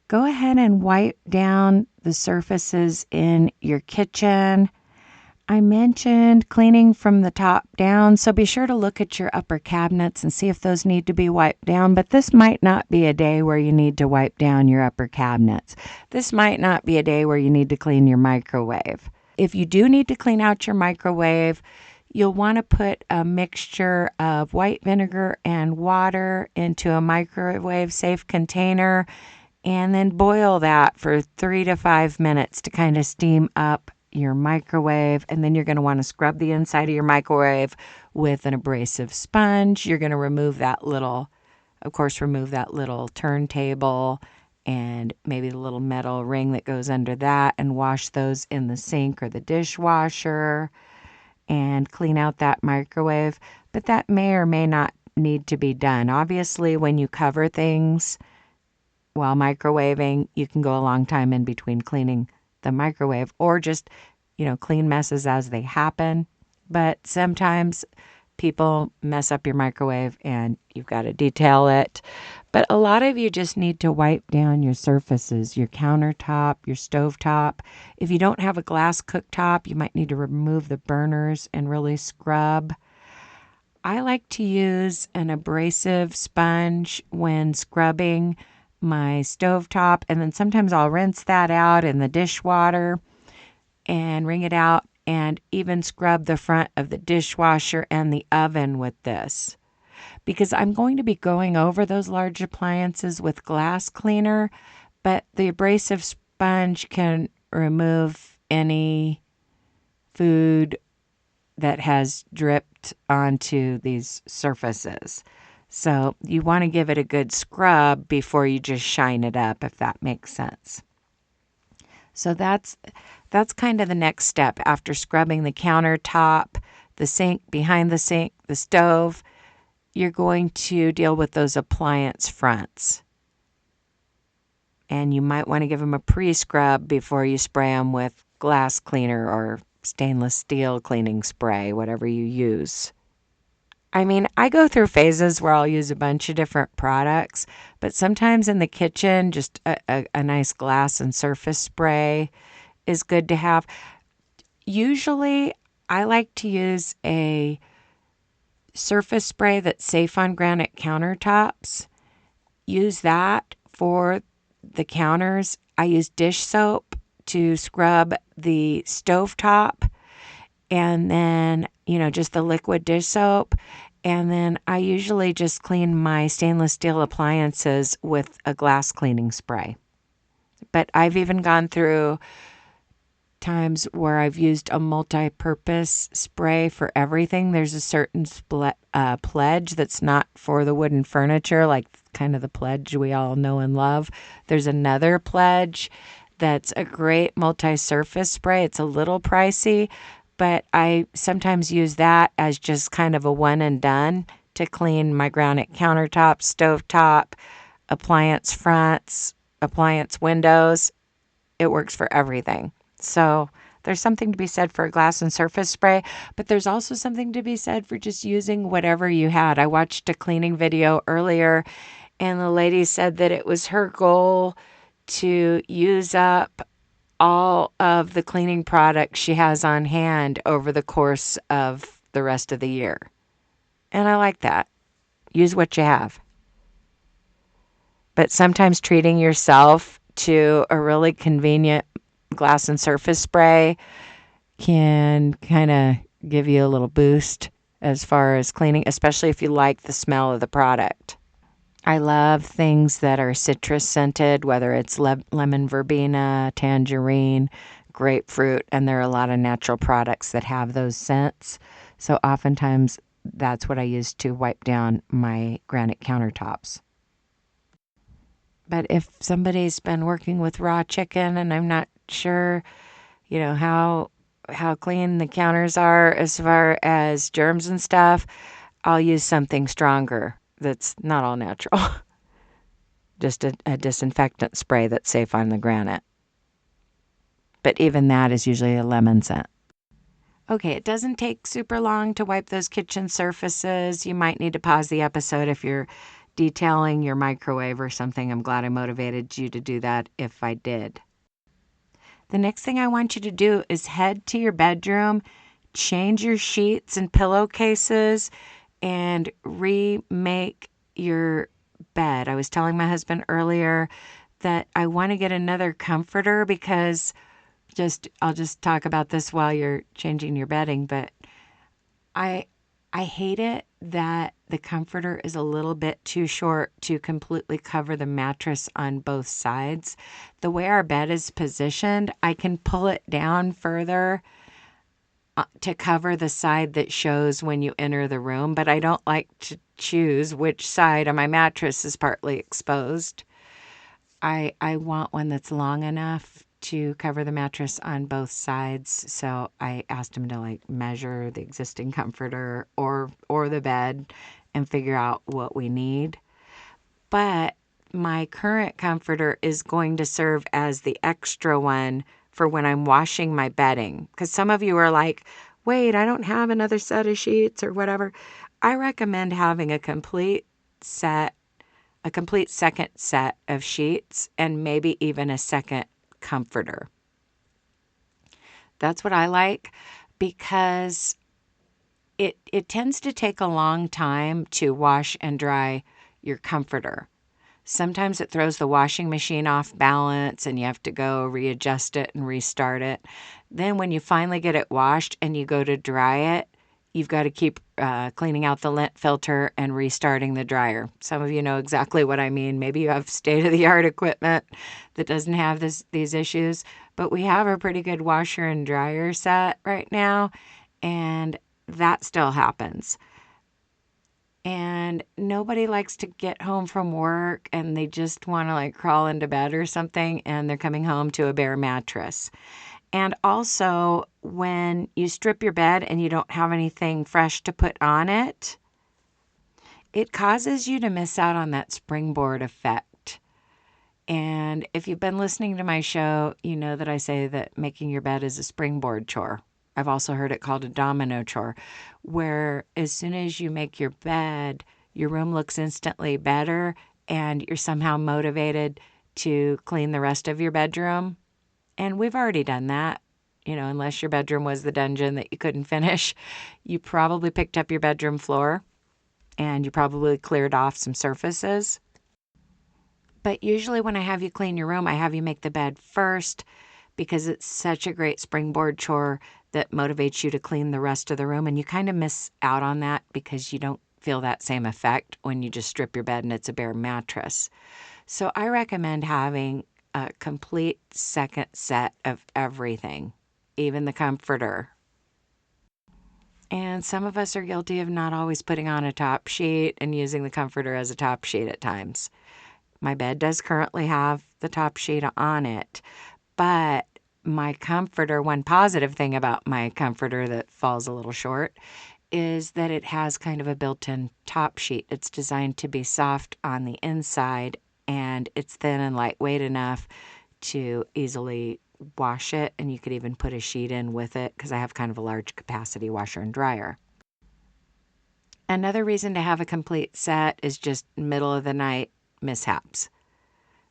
Go ahead and wipe down the surfaces in your kitchen. I mentioned cleaning from the top down, so be sure to look at your upper cabinets and see if those need to be wiped down. But this might not be a day where you need to wipe down your upper cabinets. This might not be a day where you need to clean your microwave. If you do need to clean out your microwave, you'll want to put a mixture of white vinegar and water into a microwave-safe container and then boil that for 3 to 5 minutes to kind of steam up your microwave. And then you're going to want to scrub the inside of your microwave with an abrasive sponge. You're going to remove that little turntable and maybe the little metal ring that goes under that, and wash those in the sink or the dishwasher and clean out that microwave. But that may or may not need to be done. Obviously, when you cover things while microwaving, you can go a long time in between cleaning the microwave, or just, clean messes as they happen. But sometimes people mess up your microwave and you've got to detail it. But a lot of you just need to wipe down your surfaces, your countertop, your stovetop. If you don't have a glass cooktop, you might need to remove the burners and really scrub. I like to use an abrasive sponge when scrubbing my stovetop, and then sometimes I'll rinse that out in the dishwater and wring it out, and even scrub the front of the dishwasher and the oven with this, because I'm going to be going over those large appliances with glass cleaner, but the abrasive sponge can remove any food that has dripped onto these surfaces. So you want to give it a good scrub before you just shine it up, if that makes sense. So that's kind of the next step after scrubbing the countertop, the sink, behind the sink, the stove. You're going to deal with those appliance fronts. And you might want to give them a pre-scrub before you spray them with glass cleaner or stainless steel cleaning spray, whatever you use. I mean, I go through phases where I'll use a bunch of different products, but sometimes in the kitchen, just a nice glass and surface spray is good to have. Usually, I like to use a surface spray that's safe on granite countertops. Use that for the counters. I use dish soap to scrub the stovetop, and then, just the liquid dish soap. And then I usually just clean my stainless steel appliances with a glass cleaning spray. But I've even gone through times where I've used a multi-purpose spray for everything. There's a certain pledge that's not for the wooden furniture, like kind of the pledge we all know and love. There's another pledge that's a great multi-surface spray. It's a little pricey, but I sometimes use that as just kind of a one and done to clean my granite countertop, stovetop, appliance fronts, appliance windows. It works for everything. So there's something to be said for a glass and surface spray, but there's also something to be said for just using whatever you had. I watched a cleaning video earlier, and the lady said that it was her goal to use up all of the cleaning products she has on hand over the course of the rest of the year. And I like that. Use what you have. But sometimes treating yourself to a really convenient glass and surface spray can kind of give you a little boost as far as cleaning, especially if you like the smell of the product. I love things that are citrus scented, whether it's lemon verbena, tangerine, grapefruit, and there are a lot of natural products that have those scents. So oftentimes that's what I use to wipe down my granite countertops. But if somebody's been working with raw chicken and I'm not sure, how clean the counters are as far as germs and stuff, I'll use something stronger that's not all natural. Just a disinfectant spray that's safe on the granite. But even that is usually a lemon scent. Okay, it doesn't take super long to wipe those kitchen surfaces. You might need to pause the episode if you're detailing your microwave or something. I'm glad I motivated you to do that if I did. The next thing I want you to do is head to your bedroom, change your sheets and pillowcases, and remake your bed. I was telling my husband earlier that I want to get another comforter because I'll just talk about this while you're changing your bedding, but I I hate it that the comforter is a little bit too short to completely cover the mattress on both sides. The way our bed is positioned, I can pull it down further to cover the side that shows when you enter the room, but I don't like to choose which side of my mattress is partly exposed. I want one that's long enough to cover the mattress on both sides. So I asked him to like measure the existing comforter or the bed and figure out what we need. But my current comforter is going to serve as the extra one for when I'm washing my bedding. Because some of you are like, wait, I don't have another set of sheets or whatever. I recommend having a complete second set of sheets and maybe even a second comforter. That's what I like because it tends to take a long time to wash and dry your comforter. Sometimes it throws the washing machine off balance and you have to go readjust it and restart it. Then when you finally get it washed and you go to dry it, you've got to keep cleaning out the lint filter and restarting the dryer. Some of you know exactly what I mean. Maybe you have state-of-the-art equipment that doesn't have these issues, but we have a pretty good washer and dryer set right now, and that still happens. And nobody likes to get home from work and they just want to like crawl into bed or something and they're coming home to a bare mattress. And also, when you strip your bed and you don't have anything fresh to put on it, it causes you to miss out on that springboard effect. And if you've been listening to my show, you know that I say that making your bed is a springboard chore. I've also heard it called a domino chore, where as soon as you make your bed, your room looks instantly better and you're somehow motivated to clean the rest of your bedroom. And we've already done that. You know, unless your bedroom was the dungeon that you couldn't finish, you probably picked up your bedroom floor and you probably cleared off some surfaces. But usually when I have you clean your room, I have you make the bed first because it's such a great springboard chore that motivates you to clean the rest of the room. And you kind of miss out on that because you don't feel that same effect when you just strip your bed and it's a bare mattress. So I recommend having a complete second set of everything, even the comforter. And some of us are guilty of not always putting on a top sheet and using the comforter as a top sheet at times. My bed does currently have the top sheet on it, but my comforter, one positive thing about my comforter that falls a little short is that it has kind of a built-in top sheet. It's designed to be soft on the inside and it's thin and lightweight enough to easily wash it, and you could even put a sheet in with it because I have kind of a large capacity washer and dryer. Another reason to have a complete set is just middle of the night mishaps.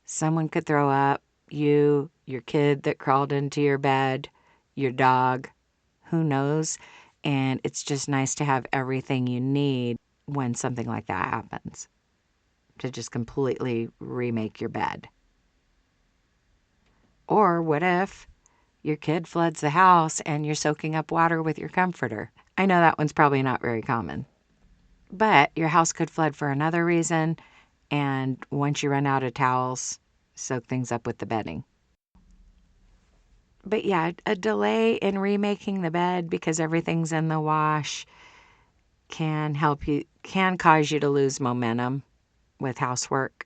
Someone could throw up, you, your kid that crawled into your bed, your dog, who knows? And it's just nice to have everything you need when something like that happens, to just completely remake your bed. Or what if your kid floods the house and you're soaking up water with your comforter? I know that one's probably not very common. But your house could flood for another reason, and once you run out of towels, soak things up with the bedding. But yeah, a delay in remaking the bed because everything's in the wash can cause you to lose momentum with housework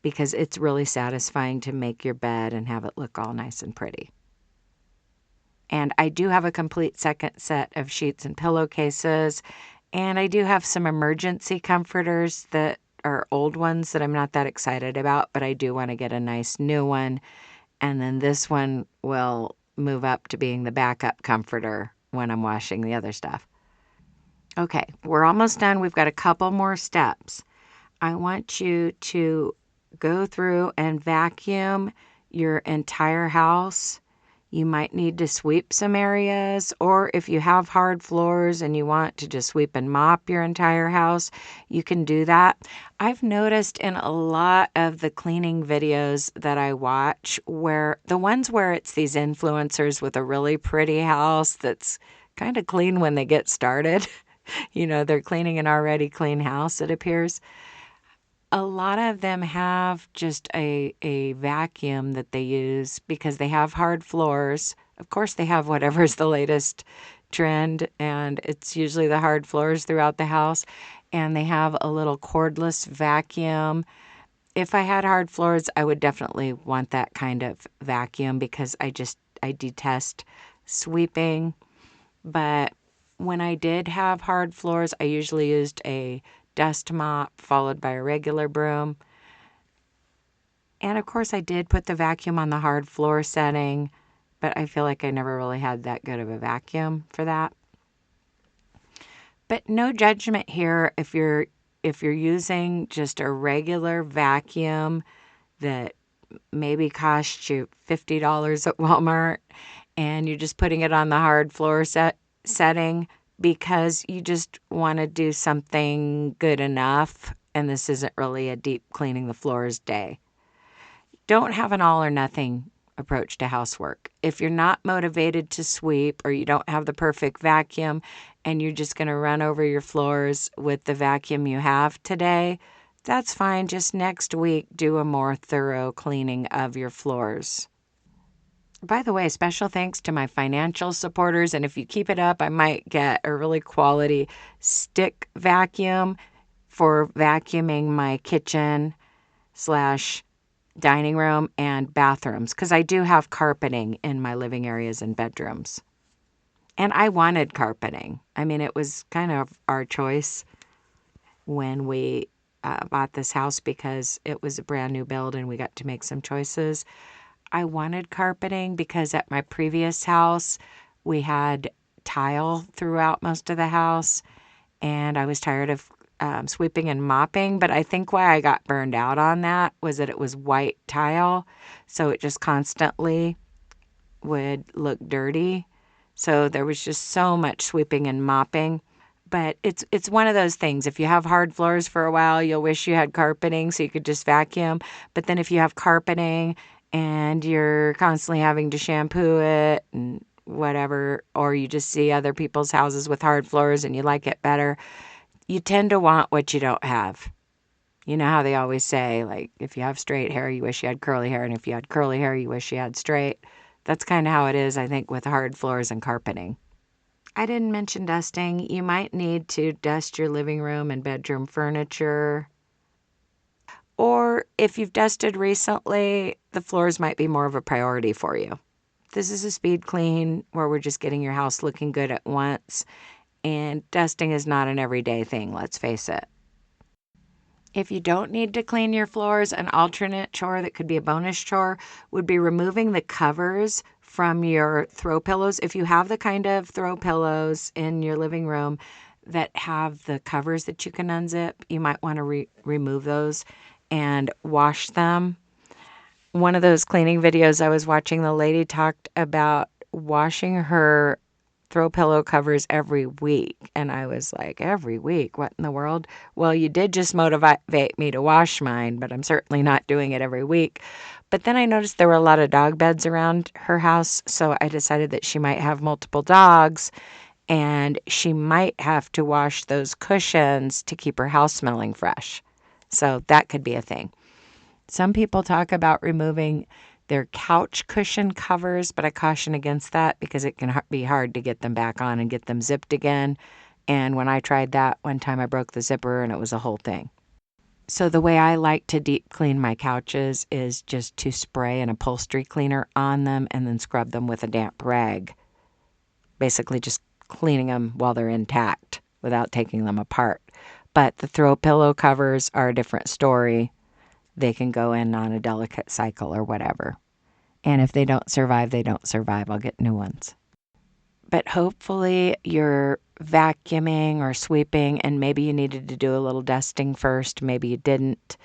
because it's really satisfying to make your bed and have it look all nice and pretty. And I do have a complete second set of sheets and pillowcases, and I do have some emergency comforters that are old ones that I'm not that excited about, but I do want to get a nice new one. And then this one will move up to being the backup comforter when I'm washing the other stuff. Okay, we're almost done. We've got a couple more steps. I want you to go through and vacuum your entire house. You might need to sweep some areas, or if you have hard floors and you want to just sweep and mop your entire house, you can do that. I've noticed in a lot of the cleaning videos that I watch, where the ones where it's these influencers with a really pretty house that's kind of clean when they get started, they're cleaning an already clean house, it appears. A lot of them have just a vacuum that they use because they have hard floors. Of course, they have whatever's the latest trend, and it's usually the hard floors throughout the house. And they have a little cordless vacuum. If I had hard floors, I would definitely want that kind of vacuum because I detest sweeping. But when I did have hard floors, I usually used a dust mop followed by a regular broom. And of course, I did put the vacuum on the hard floor setting, but I feel like I never really had that good of a vacuum for that. But no judgment here if you're using just a regular vacuum that maybe cost you $50 at Walmart and you're just putting it on the hard floor setting because you just want to do something good enough and this isn't really a deep cleaning the floors day. Don't have an all or nothing approach to housework. If you're not motivated to sweep or you don't have the perfect vacuum and you're just going to run over your floors with the vacuum you have today, that's fine. Just next week, do a more thorough cleaning of your floors. By the way, special thanks to my financial supporters. And if you keep it up, I might get a really quality stick vacuum for vacuuming my kitchen / dining room and bathrooms because I do have carpeting in my living areas and bedrooms. And I wanted carpeting. I mean, it was kind of our choice when we bought this house because it was a brand new build and we got to make some choices. I wanted carpeting because at my previous house, we had tile throughout most of the house, and I was tired of sweeping and mopping. But I think why I got burned out on that was that it was white tile, so it just constantly would look dirty. So there was just so much sweeping and mopping. But it's one of those things. If you have hard floors for a while, you'll wish you had carpeting so you could just vacuum. But then if you have carpeting and you're constantly having to shampoo it and whatever, or you just see other people's houses with hard floors and you like it better, you tend to want what you don't have. You know how they always say, like, if you have straight hair, you wish you had curly hair, and if you had curly hair, you wish you had straight. That's kind of how it is, I think, with hard floors and carpeting. I didn't mention dusting. You might need to dust your living room and bedroom furniture. Or if you've dusted recently, the floors might be more of a priority for you. This is a speed clean where we're just getting your house looking good at once. And dusting is not an everyday thing, let's face it. If you don't need to clean your floors, an alternate chore that could be a bonus chore would be removing the covers from your throw pillows. If you have the kind of throw pillows in your living room that have the covers that you can unzip, you might want to remove those and wash them. One of those cleaning videos I was watching, the lady talked about washing her throw pillow covers every week. And I was like, every week? What in the world? Well, you did just motivate me to wash mine, but I'm certainly not doing it every week. But then I noticed there were a lot of dog beds around her house, so I decided that she might have multiple dogs and she might have to wash those cushions to keep her house smelling fresh. So that could be a thing. Some people talk about removing their couch cushion covers, but I caution against that because it can be hard to get them back on and get them zipped again. And when I tried that one time, I broke the zipper and it was a whole thing. So the way I like to deep clean my couches is just to spray an upholstery cleaner on them and then scrub them with a damp rag. Basically just cleaning them while they're intact without taking them apart. But the throw pillow covers are a different story. They can go in on a delicate cycle or whatever. And if they don't survive, they don't survive. I'll get new ones. but hopefully you're vacuuming or sweeping, and maybe you needed to do a little dusting first. Maybe you didn't.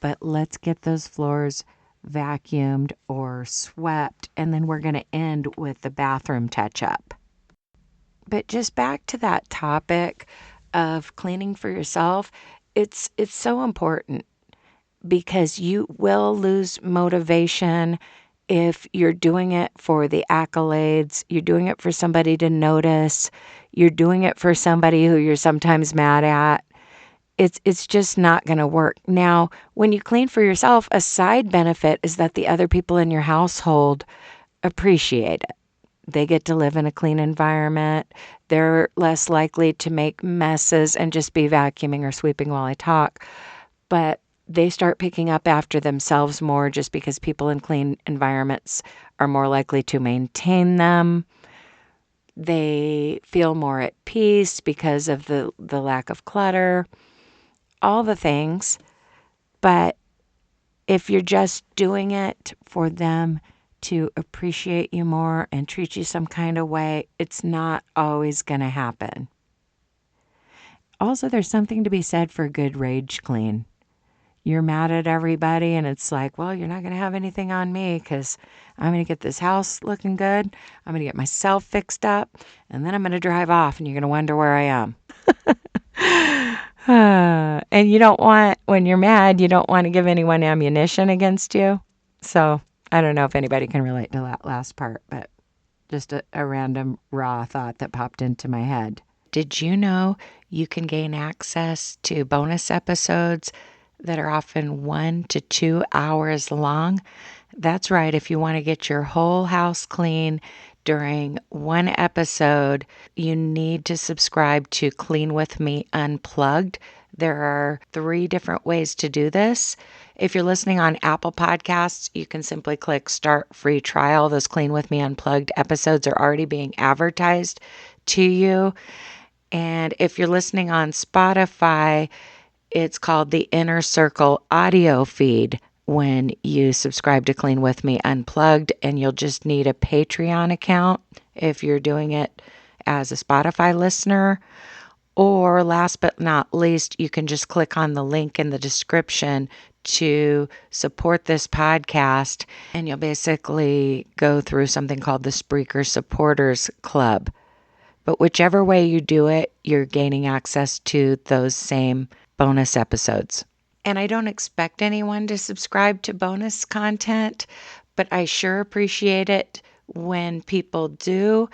But let's get those floors vacuumed or swept, and then we're going to end with the bathroom touch-up. But just back to that topic of cleaning for yourself, it's so important because you will lose motivation if you're doing it for the accolades, you're doing it for somebody to notice, you're doing it for somebody who you're sometimes mad at. It's just not going to work. Now, when you clean for yourself, a side benefit is that the other people in your household appreciate it. They get to live in a clean environment. They're less likely to make messes and just be vacuuming or sweeping while I talk. But they start picking up after themselves more just because people in clean environments are more likely to maintain them. They feel more at peace because of the lack of clutter, all the things. But if you're just doing it for them to appreciate you more and treat you some kind of way, it's not always going to happen. Also, there's something to be said for a good rage clean. You're mad at everybody and it's like, well, you're not going to have anything on me because I'm going to get this house looking good. I'm going to get myself fixed up, and then I'm going to drive off and you're going to wonder where I am. And you don't want, when you're mad, you don't want to give anyone ammunition against you. So I don't know if anybody can relate to that last part, but just a random raw thought that popped into my head. Did you know you can gain access to bonus episodes that are often 1 to 2 hours long? That's right. If you want to get your whole house clean during one episode, you need to subscribe to Clean With Me Unplugged. There are 3 different ways to do this. If you're listening on Apple Podcasts, you can simply click Start Free Trial. Those Clean With Me Unplugged episodes are already being advertised to you. And if you're listening on Spotify, it's called the Inner Circle audio feed when you subscribe to Clean With Me Unplugged, and you'll just need a Patreon account if you're doing it as a Spotify listener. Or last but not least, you can just click on the link in the description to support this podcast, and you'll basically go through something called the Spreaker Supporters Club. But whichever way you do it, you're gaining access to those same bonus episodes. And I don't expect anyone to subscribe to bonus content, but I sure appreciate it when people do.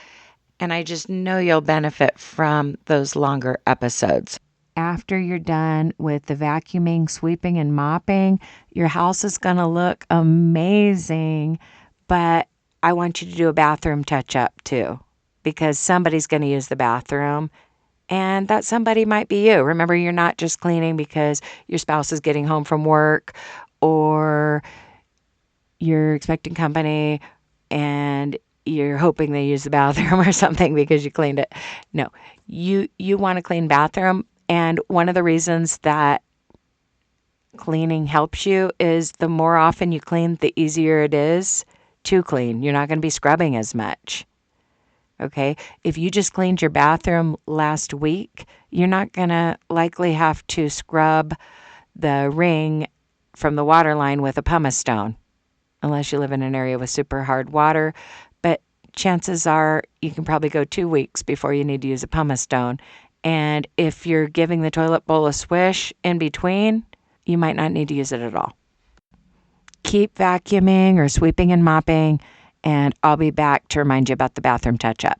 And I just know you'll benefit from those longer episodes. After you're done with the vacuuming, sweeping, and mopping, your house is going to look amazing. But I want you to do a bathroom touch-up too, because somebody's going to use the bathroom. And that somebody might be you. Remember, you're not just cleaning because your spouse is getting home from work or you're expecting company and you're hoping they use the bathroom or something because you cleaned it. No, you want a clean bathroom. And one of the reasons that cleaning helps you is the more often you clean, the easier it is to clean. You're not going to be scrubbing as much. Okay, if you just cleaned your bathroom last week, you're not going to likely have to scrub the ring from the water line with a pumice stone, unless you live in an area with super hard water. But chances are you can probably go 2 weeks before you need to use a pumice stone. And if you're giving the toilet bowl a swish in between, you might not need to use it at all. Keep vacuuming or sweeping and mopping, and I'll be back to remind you about the bathroom touch-up.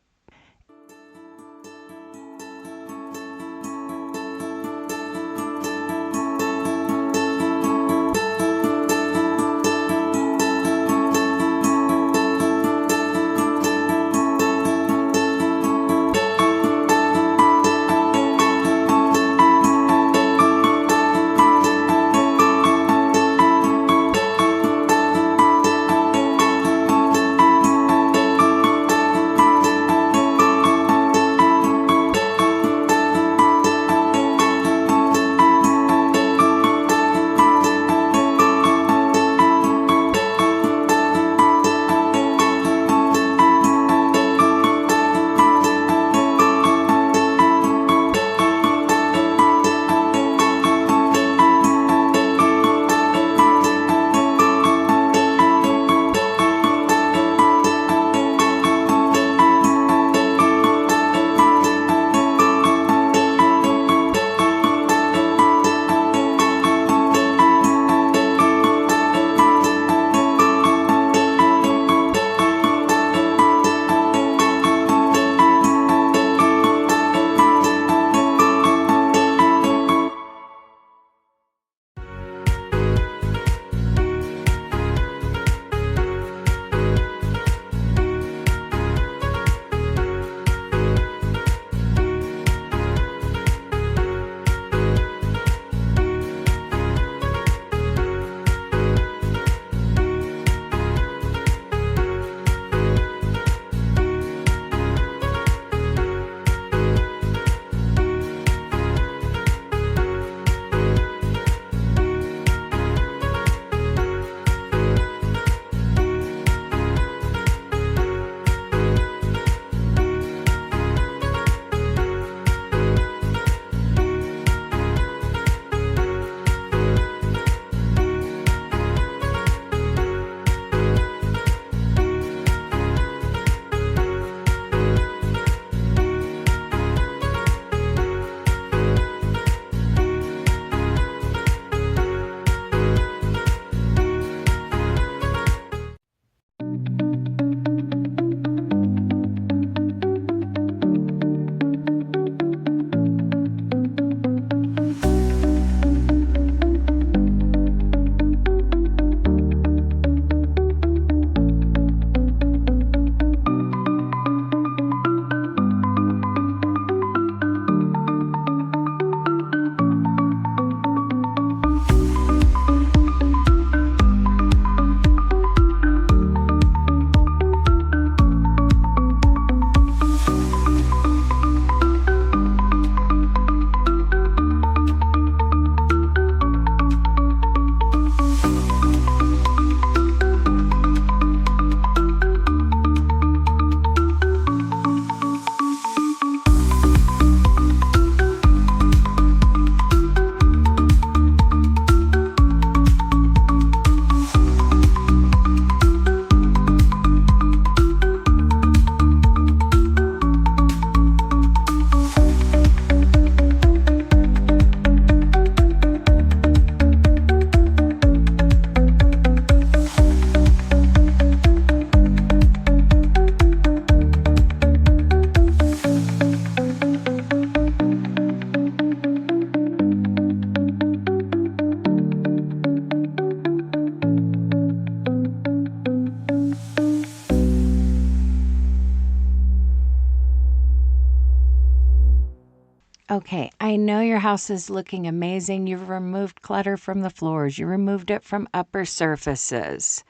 Okay, I know your house is looking amazing. You've removed clutter from the floors. You removed it from upper surfaces.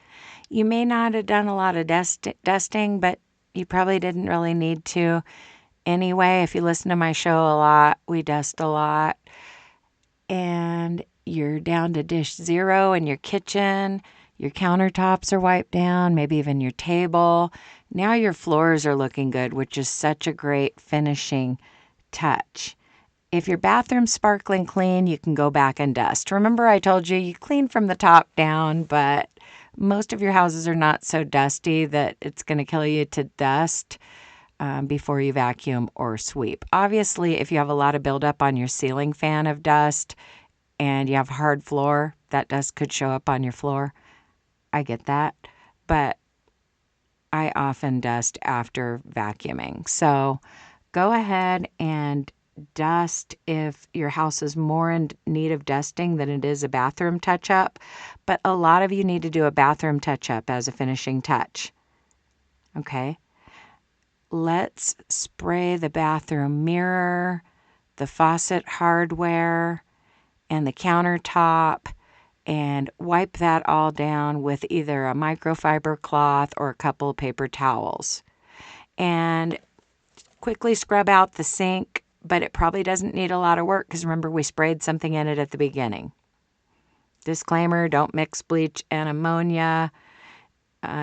You may not have done a lot of dusting, but you probably didn't really need to. Anyway, if you listen to my show a lot, we dust a lot. And you're down to dish zero in your kitchen. Your countertops are wiped down, maybe even your table. Now your floors are looking good, which is such a great finishing touch. If your bathroom's sparkling clean, you can go back and dust. Remember I told you you clean from the top down, but most of your houses are not so dusty that it's going to kill you to dust before you vacuum or sweep. Obviously, if you have a lot of buildup on your ceiling fan of dust and you have hard floor, that dust could show up on your floor. I get that, but I often dust after vacuuming. So go ahead and dust if your house is more in need of dusting than it is a bathroom touch-up. But a lot of you need to do a bathroom touch-up as a finishing touch. Okay? Let's spray the bathroom mirror, the faucet hardware, and the countertop, and wipe that all down with either a microfiber cloth or a couple of paper towels. And quickly scrub out the sink, but it probably doesn't need a lot of work because remember we sprayed something in it at the beginning. Disclaimer, don't mix bleach and ammonia.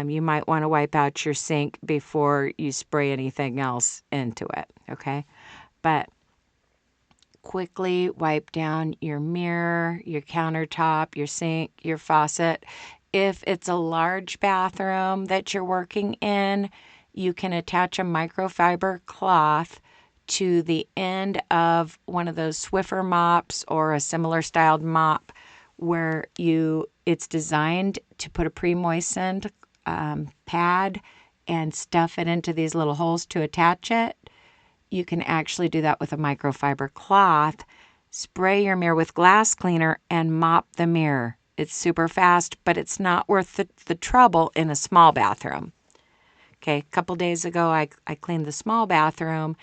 You might want to wipe out your sink before you spray anything else into it, okay? But quickly wipe down your mirror, your countertop, your sink, your faucet. If it's a large bathroom that you're working in, you can attach a microfiber cloth to the end of one of those Swiffer mops or a similar styled mop where it's designed to put a pre-moistened pad and stuff it into these little holes to attach it. You can actually do that with a microfiber cloth. Spray your mirror with glass cleaner and mop the mirror. It's super fast, but it's not worth the trouble in a small bathroom. Okay, a couple days ago, I cleaned the small bathroom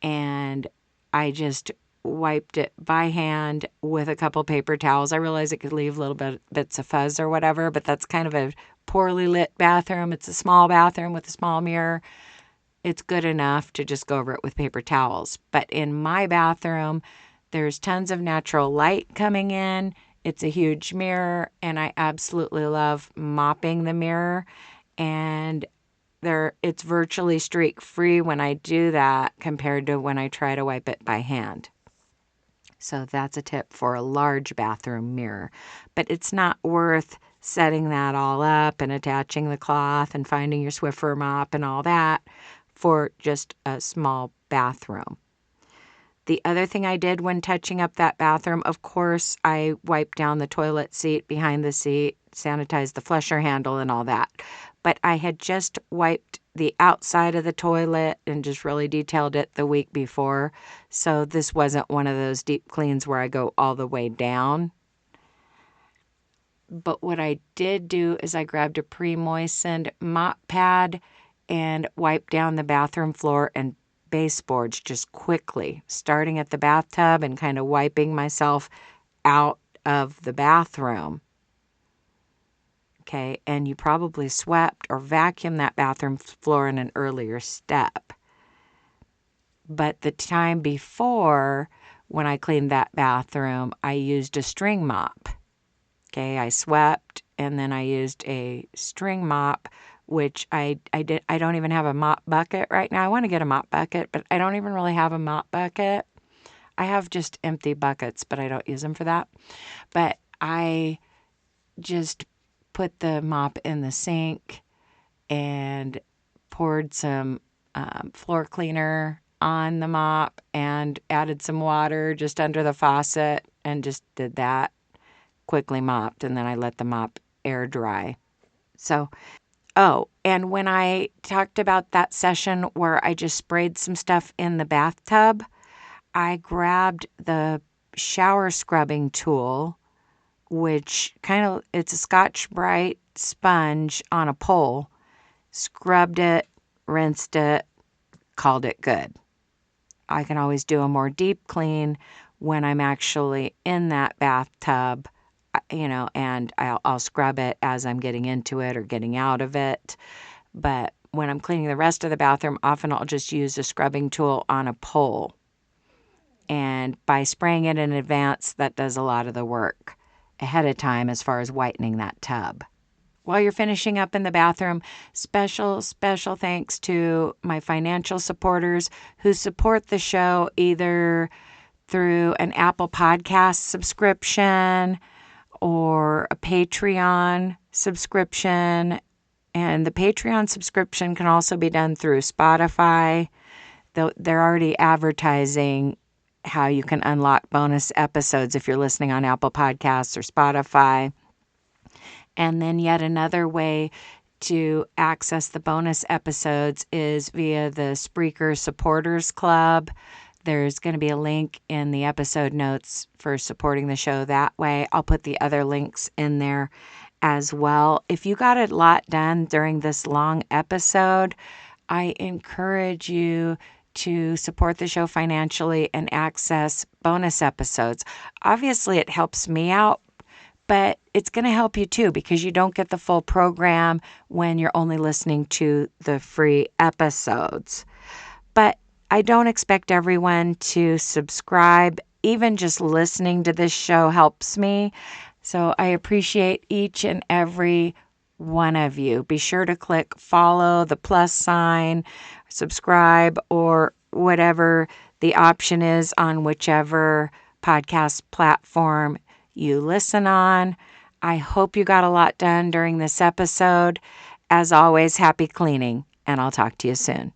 and I just wiped it by hand with a couple paper towels. I realized it could leave little bits of fuzz or whatever, but that's kind of a poorly lit bathroom. It's a small bathroom with a small mirror. It's good enough to just go over it with paper towels. But in my bathroom, there's tons of natural light coming in. It's a huge mirror, and I absolutely love mopping the mirror. And it's virtually streak-free when I do that compared to when I try to wipe it by hand. So that's a tip for a large bathroom mirror. But it's not worth setting that all up and attaching the cloth and finding your Swiffer mop and all that for just a small bathroom. The other thing I did when touching up that bathroom, of course, I wiped down the toilet seat, behind the seat, sanitized the flusher handle and all that. But I had just wiped the outside of the toilet and just really detailed it the week before. So this wasn't one of those deep cleans where I go all the way down. But what I did do is I grabbed a pre-moistened mop pad and wiped down the bathroom floor and baseboards just quickly, starting at the bathtub and kind of wiping myself out of the bathroom. Okay, and you probably swept or vacuumed that bathroom floor in an earlier step. But the time before, when I cleaned that bathroom, I used a string mop. Okay, I swept and then I used a string mop, which I don't even have a mop bucket right now. I want to get a mop bucket, but I don't even really have a mop bucket. I have just empty buckets, but I don't use them for that. But I just put the mop in the sink and poured some floor cleaner on the mop and added some water just under the faucet and just did that. Quickly mopped, and then I let the mop air dry. So, and when I talked about that session where I just sprayed some stuff in the bathtub, I grabbed the shower scrubbing tool, which it's a Scotch-Brite sponge on a pole, scrubbed it, rinsed it, called it good. I can always do a more deep clean when I'm actually in that bathtub, and I'll scrub it as I'm getting into it or getting out of it. But when I'm cleaning the rest of the bathroom, often I'll just use a scrubbing tool on a pole. And by spraying it in advance, that does a lot of the work ahead of time as far as whitening that tub. While you're finishing up in the bathroom, special thanks to my financial supporters who support the show either through an Apple Podcast subscription or a Patreon subscription. And the Patreon subscription can also be done through Spotify. They're already advertising how you can unlock bonus episodes if you're listening on Apple Podcasts or Spotify. And then yet another way to access the bonus episodes is via the Spreaker Supporters Club. There's going to be a link in the episode notes for supporting the show that way. I'll put the other links in there as well. If you got a lot done during this long episode, I encourage you to support the show financially and access bonus episodes. Obviously, it helps me out, but it's going to help you too because you don't get the full program when you're only listening to the free episodes. But I don't expect everyone to subscribe. Even just listening to this show helps me. So I appreciate each and every one of you. Be sure to click follow, the plus sign, subscribe, or whatever the option is on whichever podcast platform you listen on. I hope you got a lot done during this episode. As always, happy cleaning, and I'll talk to you soon.